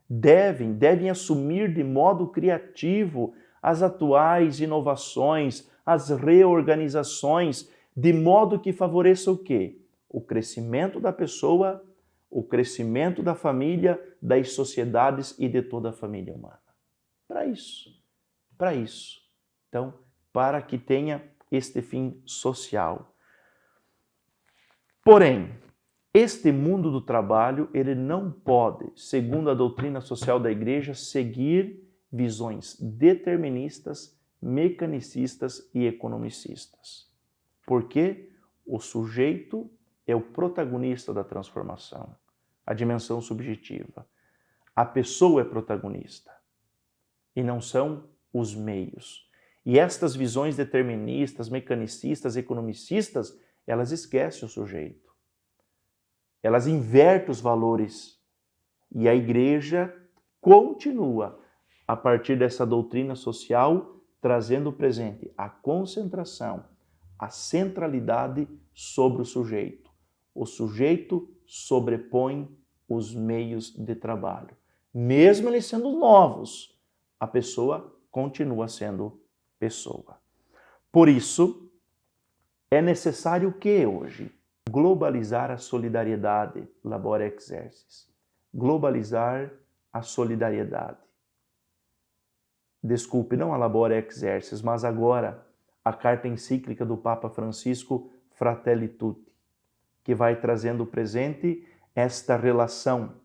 devem assumir de modo criativo as atuais inovações, as reorganizações, de modo que favoreça o quê? O crescimento da pessoa, o crescimento da família, das sociedades e de toda a família humana. Para isso. Então, para que tenha este fim social. Porém, este mundo do trabalho, ele não pode, segundo a doutrina social da Igreja, seguir visões deterministas, mecanicistas e economicistas. Porque o sujeito é o protagonista da transformação, a dimensão subjetiva. A pessoa é protagonista e não são os meios. E estas visões deterministas, mecanicistas, economicistas, elas esquecem o sujeito. Elas invertem os valores. E a Igreja continua, a partir dessa doutrina social, trazendo presente a concentração, a centralidade sobre o sujeito. O sujeito sobrepõe os meios de trabalho. Mesmo eles sendo novos, a pessoa continua sendo pessoa. Por isso, é necessário o que hoje? Globalizar a solidariedade, labor exercis. Globalizar a solidariedade. Desculpe, não a labor exercis, mas agora a carta encíclica do Papa Francisco, Fratelli Tutti, que vai trazendo presente esta relação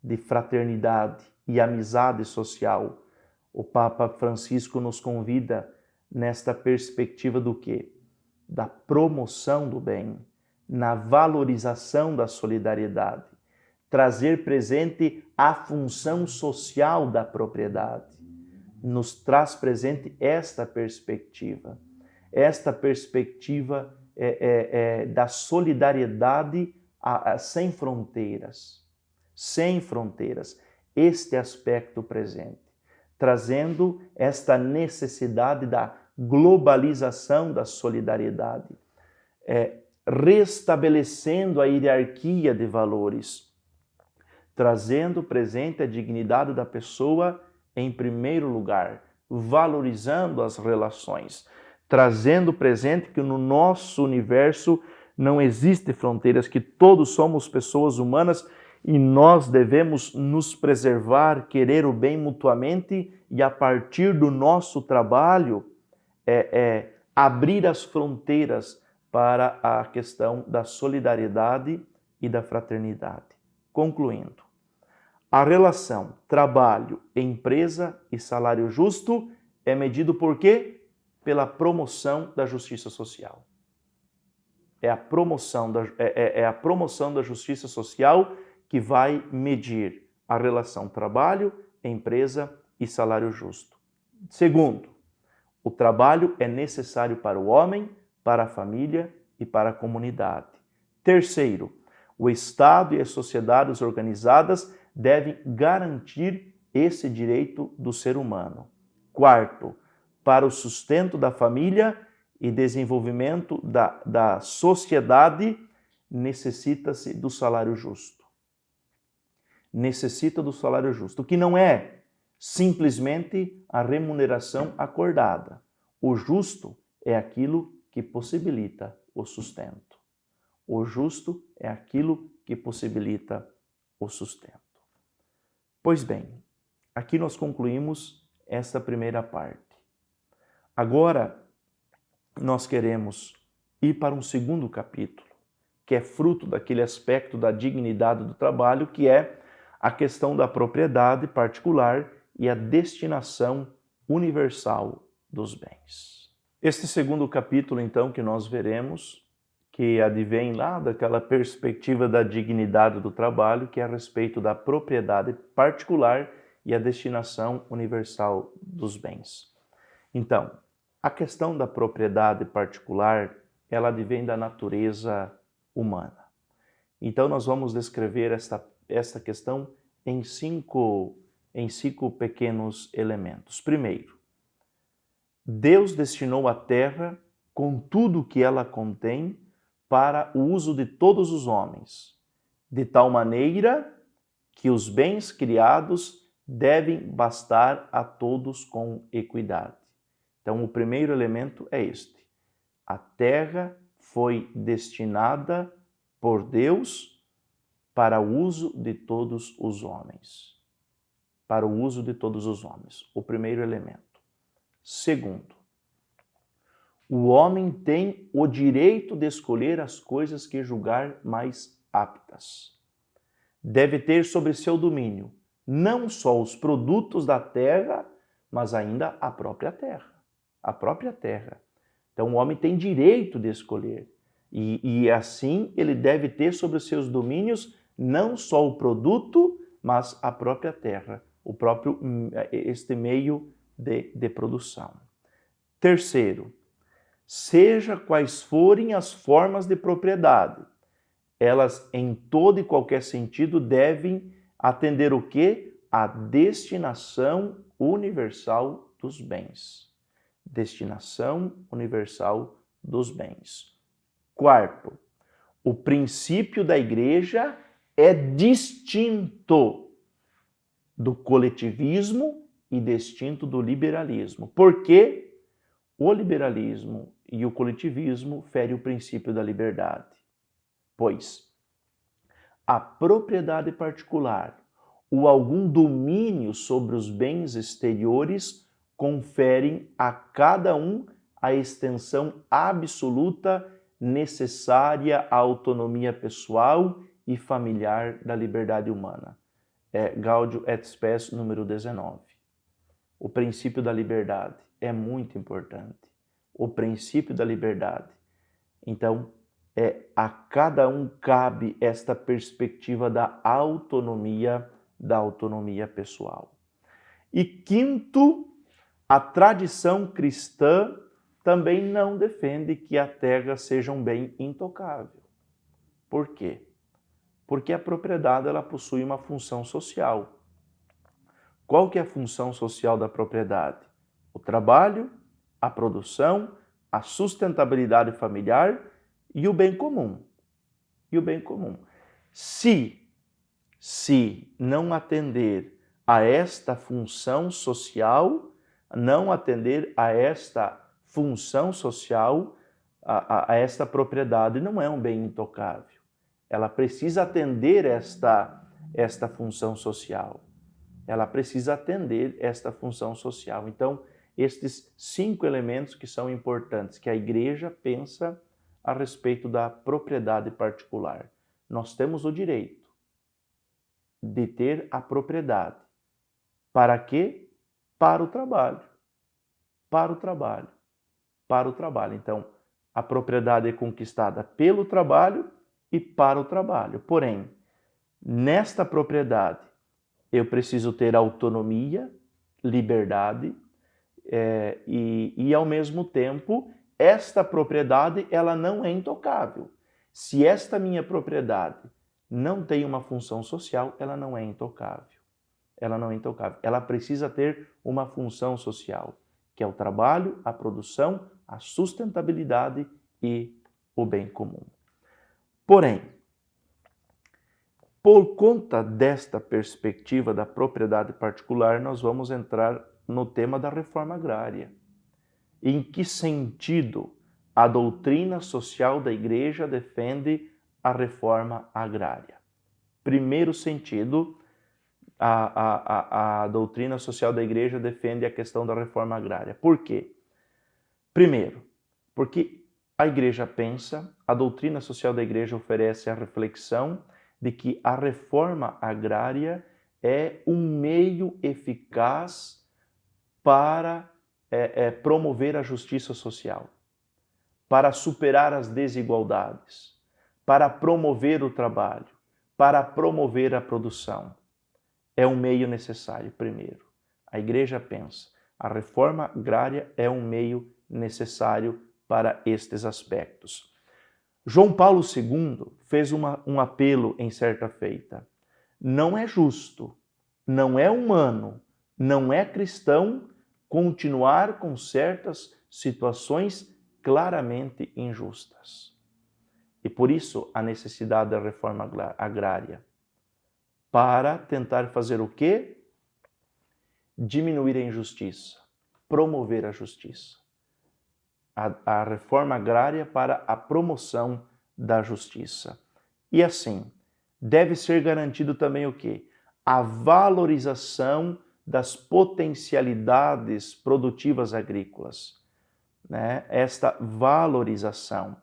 de fraternidade e amizade social. O Papa Francisco nos convida nesta perspectiva do quê? Da promoção do bem, na valorização da solidariedade, trazer presente a função social da propriedade. Nos traz presente esta perspectiva da solidariedade sem fronteiras, este aspecto presente, trazendo esta necessidade da globalização da solidariedade, restabelecendo a hierarquia de valores, trazendo presente a dignidade da pessoa em primeiro lugar, valorizando as relações, trazendo presente que no nosso universo não existe fronteiras, que todos somos pessoas humanas e nós devemos nos preservar, querer o bem mutuamente e a partir do nosso trabalho abrir as fronteiras para a questão da solidariedade e da fraternidade. Concluindo, a relação trabalho, empresa e salário justo é medido por quê? Pela promoção da justiça social. É a promoção da justiça social que vai medir a relação trabalho, empresa e salário justo. Segundo, o trabalho é necessário para o homem, para a família e para a comunidade. Terceiro, o Estado e as sociedades organizadas devem garantir esse direito do ser humano. Quarto, para o sustento da família e desenvolvimento da sociedade, necessita-se do salário justo. necessita do salário justo, que não é simplesmente a remuneração acordada. O justo é aquilo que possibilita o sustento. O justo é aquilo que possibilita o sustento. Pois bem, aqui nós concluímos esta primeira parte. Agora, nós queremos ir para um segundo capítulo, que é fruto daquele aspecto da dignidade do trabalho, que é a questão da propriedade particular e a destinação universal dos bens. Este segundo capítulo, então, que nós veremos, que advém lá daquela perspectiva da dignidade do trabalho, que é a respeito da propriedade particular e a destinação universal dos bens. Então, a questão da propriedade particular, ela advém da natureza humana. Então, nós vamos descrever esta questão em cinco pequenos elementos. Primeiro, Deus destinou a terra, com tudo o que ela contém, para o uso de todos os homens, de tal maneira que os bens criados devem bastar a todos com equidade. Então, o primeiro elemento é este. A terra foi destinada por Deus para o uso de todos os homens. Para o uso de todos os homens. O primeiro elemento. Segundo, o homem tem o direito de escolher as coisas que julgar mais aptas. Deve ter sobre seu domínio não só os produtos da terra, mas ainda a própria terra. A própria terra. Então o homem tem direito de escolher. E assim ele deve ter sobre os seus domínios não só o produto, mas a própria terra, este meio de produção. Terceiro, seja quais forem as formas de propriedade, elas em todo e qualquer sentido devem atender o quê? A destinação universal dos bens. Destinação universal dos bens. Quarto, o princípio da igreja é distinto do coletivismo e distinto do liberalismo. Por quê? O liberalismo e o coletivismo ferem o princípio da liberdade. Pois a propriedade particular ou algum domínio sobre os bens exteriores conferem a cada um a extensão absoluta necessária à autonomia pessoal e familiar da liberdade humana. Gaudium et Spes, número 19. O princípio da liberdade é muito importante. O princípio da liberdade. Então, a cada um cabe esta perspectiva da autonomia pessoal. E quinto, a tradição cristã também não defende que a terra seja um bem intocável. Por quê? Porque a propriedade ela possui uma função social. Qual que é a função social da propriedade? O trabalho, a produção, a sustentabilidade familiar e o bem comum. E o bem comum. Se não atender a esta função social, a esta propriedade não é um bem intocável. Ela precisa atender esta função social. Ela precisa atender esta função social. Então, estes 5 elementos que são importantes, que a igreja pensa a respeito da propriedade particular. Nós temos o direito de ter a propriedade. Para quê? Para o trabalho. Para o trabalho. Para o trabalho. Então, a propriedade é conquistada pelo trabalho e para o trabalho. Porém, nesta propriedade, eu preciso ter autonomia, liberdade e ao mesmo tempo, esta propriedade ela não é intocável. Se esta minha propriedade não tem uma função social, ela não é intocável. Ela não é intocável. Ela precisa ter uma função social, que é o trabalho, a produção, a sustentabilidade e o bem comum. Porém, Por conta desta perspectiva da propriedade particular, nós vamos entrar no tema da reforma agrária. Em que sentido a doutrina social da Igreja defende a reforma agrária? Primeiro sentido, a doutrina social da Igreja defende a questão da reforma agrária. Por quê? Primeiro, porque a Igreja pensa, a doutrina social da Igreja oferece a reflexão de que a reforma agrária é um meio eficaz para promover a justiça social, para superar as desigualdades, para promover o trabalho, para promover a produção. É um meio necessário, primeiro. A Igreja pensa, a reforma agrária é um meio necessário para estes aspectos. João Paulo II fez um apelo em certa feita. Não é justo, não é humano, não é cristão continuar com certas situações claramente injustas. E por isso a necessidade da reforma agrária. Para tentar fazer o quê? Diminuir a injustiça, promover a justiça. A reforma agrária para a promoção da justiça. E assim, deve ser garantido também o quê? A valorização das potencialidades produtivas agrícolas. Né? Esta valorização,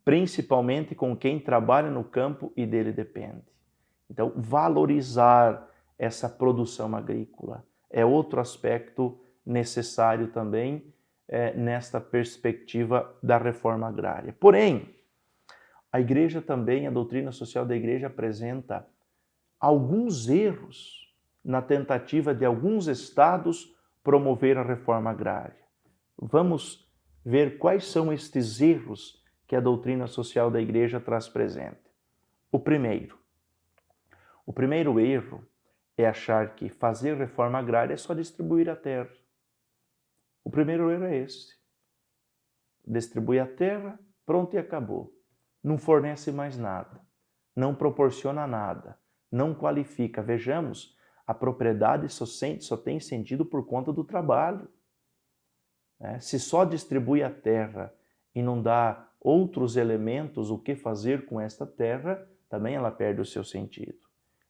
principalmente com quem trabalha no campo e dele depende. Então, valorizar essa produção agrícola é outro aspecto necessário também nesta perspectiva da reforma agrária. Porém, a Igreja também, a doutrina social da Igreja apresenta alguns erros na tentativa de alguns estados promover a reforma agrária. Vamos ver quais são estes erros que a doutrina social da Igreja traz presente. O primeiro erro é achar que fazer reforma agrária é só distribuir a terra. O primeiro erro é esse. Distribui a terra, pronto e acabou. Não fornece mais nada, não proporciona nada, não qualifica. Vejamos, a propriedade só tem sentido por conta do trabalho. Se só distribui a terra e não dá outros elementos o que fazer com esta terra, também ela perde o seu sentido.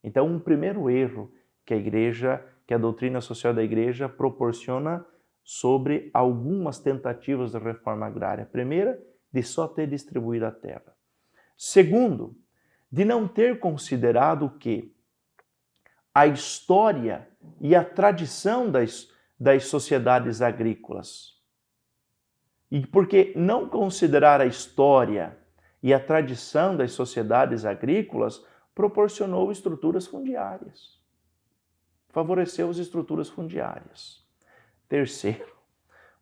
Então, um primeiro erro que a doutrina social da Igreja proporciona sobre algumas tentativas de reforma agrária. Primeira, de só ter distribuído a terra. Segundo, de não ter considerado que a história e a tradição das sociedades agrícolas. E porque não considerar a história e a tradição das sociedades agrícolas proporcionou estruturas fundiárias. Favoreceu as estruturas fundiárias. Terceiro,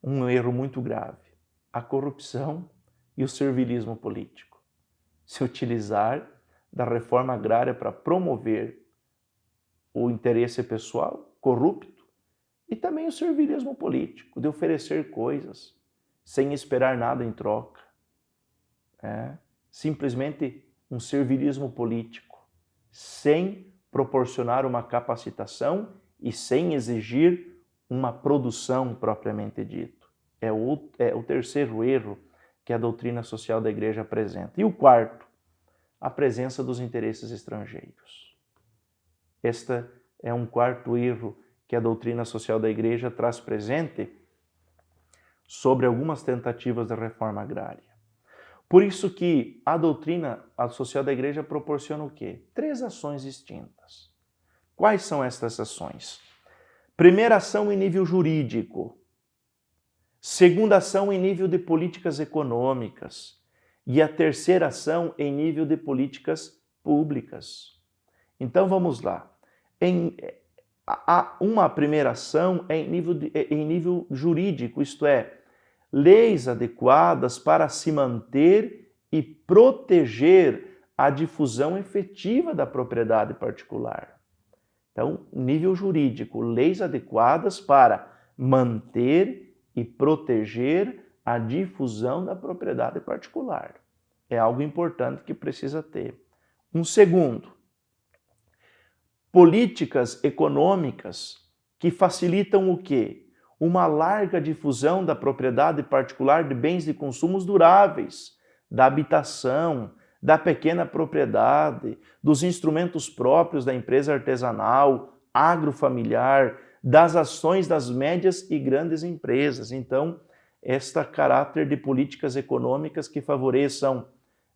um erro muito grave, a corrupção e o servilismo político. Se utilizar da reforma agrária para promover o interesse pessoal corrupto e também o servilismo político, de oferecer coisas sem esperar nada em troca. Simplesmente um servilismo político, sem proporcionar uma capacitação e sem exigir uma produção propriamente dito. É o terceiro erro que a doutrina social da Igreja apresenta. E o quarto, a presença dos interesses estrangeiros. Este é um quarto erro que a doutrina social da Igreja traz presente sobre algumas tentativas de reforma agrária. Por isso que a doutrina social da Igreja proporciona o quê? 3 ações distintas. Quais são estas ações? Primeira ação em nível jurídico. Segunda ação em nível de políticas econômicas. E a terceira ação em nível de políticas públicas. Então vamos lá. Uma primeira ação é em nível jurídico, isto é, leis adequadas para se manter e proteger a difusão efetiva da propriedade particular. Então, nível jurídico, leis adequadas para manter e proteger a difusão da propriedade particular. É algo importante que precisa ter. Um segundo, políticas econômicas que facilitam o quê? Uma larga difusão da propriedade particular de bens de consumos duráveis, da habitação, da pequena propriedade, dos instrumentos próprios da empresa artesanal, agrofamiliar, das ações das médias e grandes empresas. Então, este caráter de políticas econômicas que favoreçam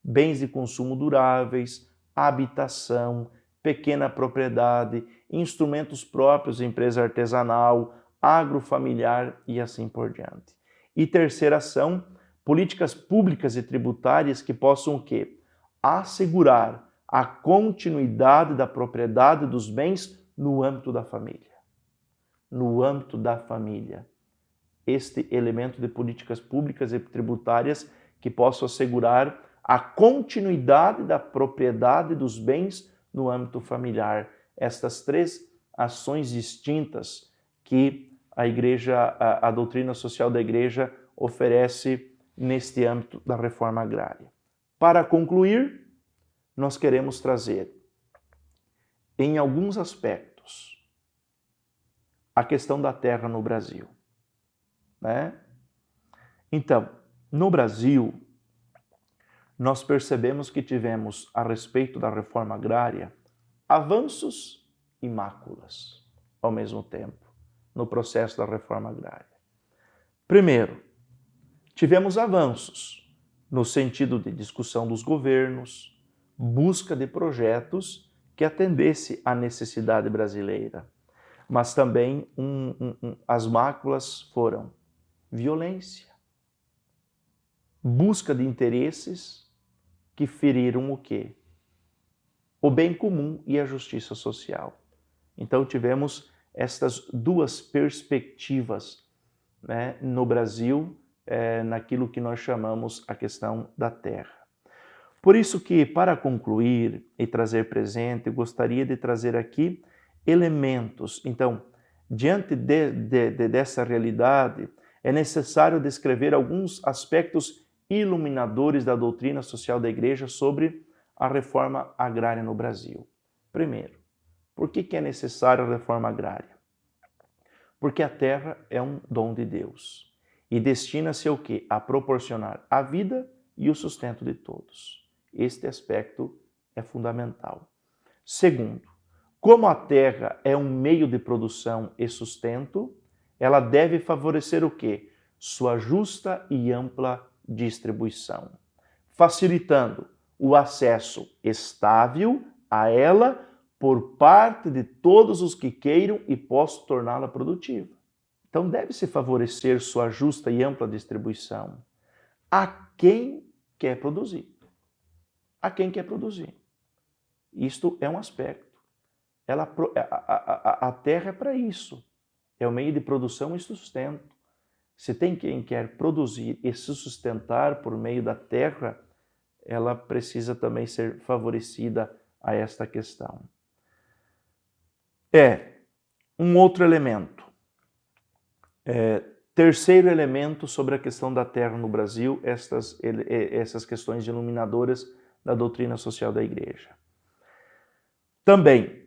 bens de consumo duráveis, habitação, pequena propriedade, instrumentos próprios da empresa artesanal, agrofamiliar e assim por diante. E terceira ação, políticas públicas e tributárias que possam o quê? Assegurar a continuidade da propriedade dos bens no âmbito da família. No âmbito da família. Este elemento de políticas públicas e tributárias que possam assegurar a continuidade da propriedade dos bens no âmbito familiar. Estas três ações distintas que a doutrina social da Igreja oferece neste âmbito da reforma agrária. Para concluir, nós queremos trazer, em alguns aspectos, a questão da terra no Brasil. Né? Então, no Brasil, nós percebemos que tivemos, a respeito da reforma agrária, avanços e máculas ao mesmo tempo no processo da reforma agrária. Primeiro, tivemos avanços no sentido de discussão dos governos, busca de projetos que atendesse à necessidade brasileira. Mas também as máculas foram violência, busca de interesses que feriram o quê? O bem comum e a justiça social. Então tivemos estas duas perspectivas, né, no Brasil, naquilo que nós chamamos a questão da terra. Por isso que, para concluir e trazer presente, eu gostaria de trazer aqui elementos. Então, diante dessa realidade, é necessário descrever alguns aspectos iluminadores da doutrina social da Igreja sobre a reforma agrária no Brasil. Primeiro, por que é necessária a reforma agrária? Porque a terra é um dom de Deus e destina-se ao quê? A proporcionar a vida e o sustento de todos. Este aspecto é fundamental. Segundo, como a terra é um meio de produção e sustento, ela deve favorecer o quê? Sua justa e ampla distribuição, facilitando o acesso estável a ela por parte de todos os que queiram e possam torná-la produtiva. Então deve-se favorecer sua justa e ampla distribuição a quem quer produzir. A quem quer produzir. Isto é um aspecto. A terra é para isso. É o meio de produção e sustento. Se tem quem quer produzir e se sustentar por meio da terra, ela precisa também ser favorecida a esta questão. Um outro elemento. Terceiro elemento sobre a questão da terra no Brasil, essas questões iluminadoras da doutrina social da Igreja. Também,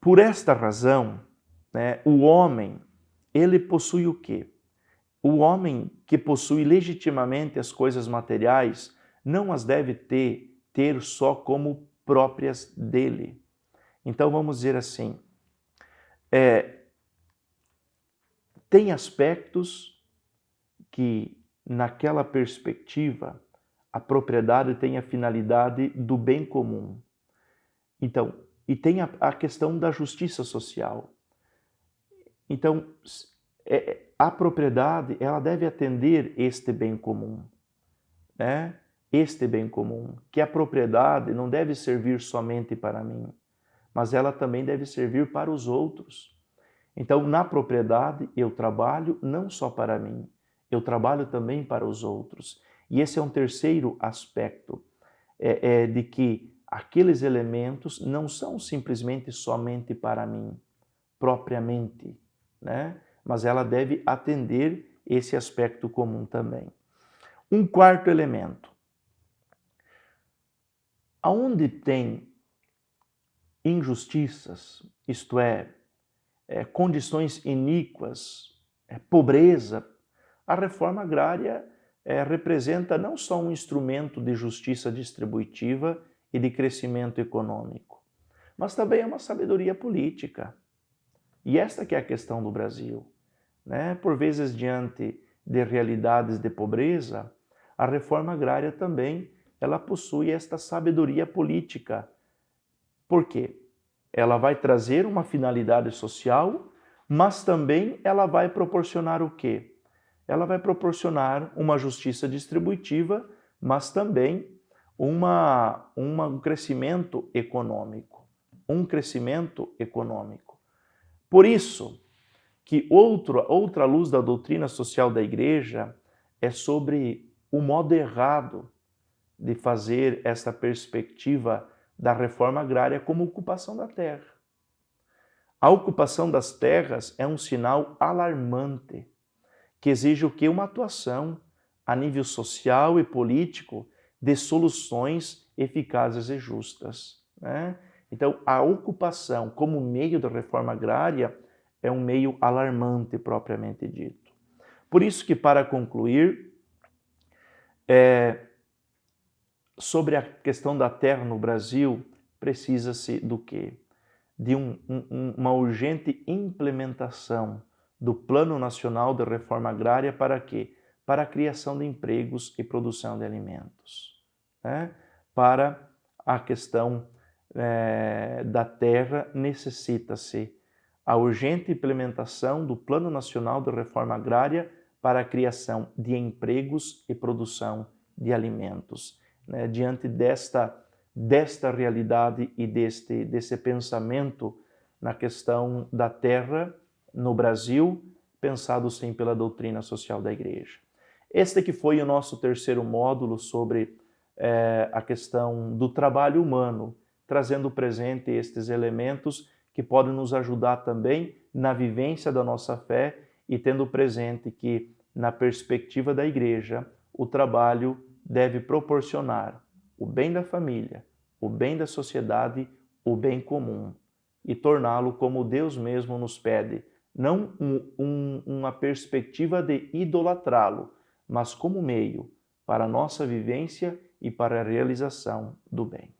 por esta razão, né, o homem, ele possui o quê? O homem que possui legitimamente as coisas materiais não as deve ter só como próprias dele. Então vamos dizer assim, tem aspectos que naquela perspectiva a propriedade tem a finalidade do bem comum. Então, e tem a questão da justiça social. Então, a propriedade, ela deve atender este bem comum, né? Este bem comum, que a propriedade não deve servir somente para mim, mas ela também deve servir para os outros. Então, na propriedade, eu trabalho não só para mim, eu trabalho também para os outros. E esse é um terceiro aspecto, de que aqueles elementos não são simplesmente somente para mim, propriamente, né? Mas ela deve atender esse aspecto comum também. Um quarto elemento. Aonde tem injustiças, isto é, condições iníquas, pobreza, a reforma agrária representa não só um instrumento de justiça distributiva e de crescimento econômico, mas também é uma sabedoria política. E esta que é a questão do Brasil, né? Por vezes, diante de realidades de pobreza, a reforma agrária também ela possui esta sabedoria política. Por quê? Ela vai trazer uma finalidade social, mas também ela vai proporcionar o quê? Ela vai proporcionar uma justiça distributiva, mas também um crescimento econômico. Um crescimento econômico. Por isso que outra luz da doutrina social da Igreja é sobre o modo errado de fazer essa perspectiva da reforma agrária como ocupação da terra. A ocupação das terras é um sinal alarmante, que exige o quê? Uma atuação a nível social e político de soluções eficazes e justas, né? Então, a ocupação como meio da reforma agrária é um meio alarmante propriamente dito. Por isso que, para concluir, sobre a questão da terra no Brasil, precisa-se do quê? De uma urgente implementação do Plano Nacional de Reforma Agrária para quê? Para a criação de empregos e produção de alimentos, né? Para a questão da terra, necessita-se a urgente implementação do Plano Nacional de Reforma Agrária para a criação de empregos e produção de alimentos. Né? Diante desta realidade e desse pensamento na questão da terra no Brasil, pensado sim pela doutrina social da Igreja. Este que foi o nosso terceiro módulo sobre a questão do trabalho humano, trazendo presente estes elementos que podem nos ajudar também na vivência da nossa fé e tendo presente que, na perspectiva da Igreja, o trabalho deve proporcionar o bem da família, o bem da sociedade, o bem comum, e torná-lo como Deus mesmo nos pede, não uma perspectiva de idolatrá-lo, mas como meio para a nossa vivência e para a realização do bem.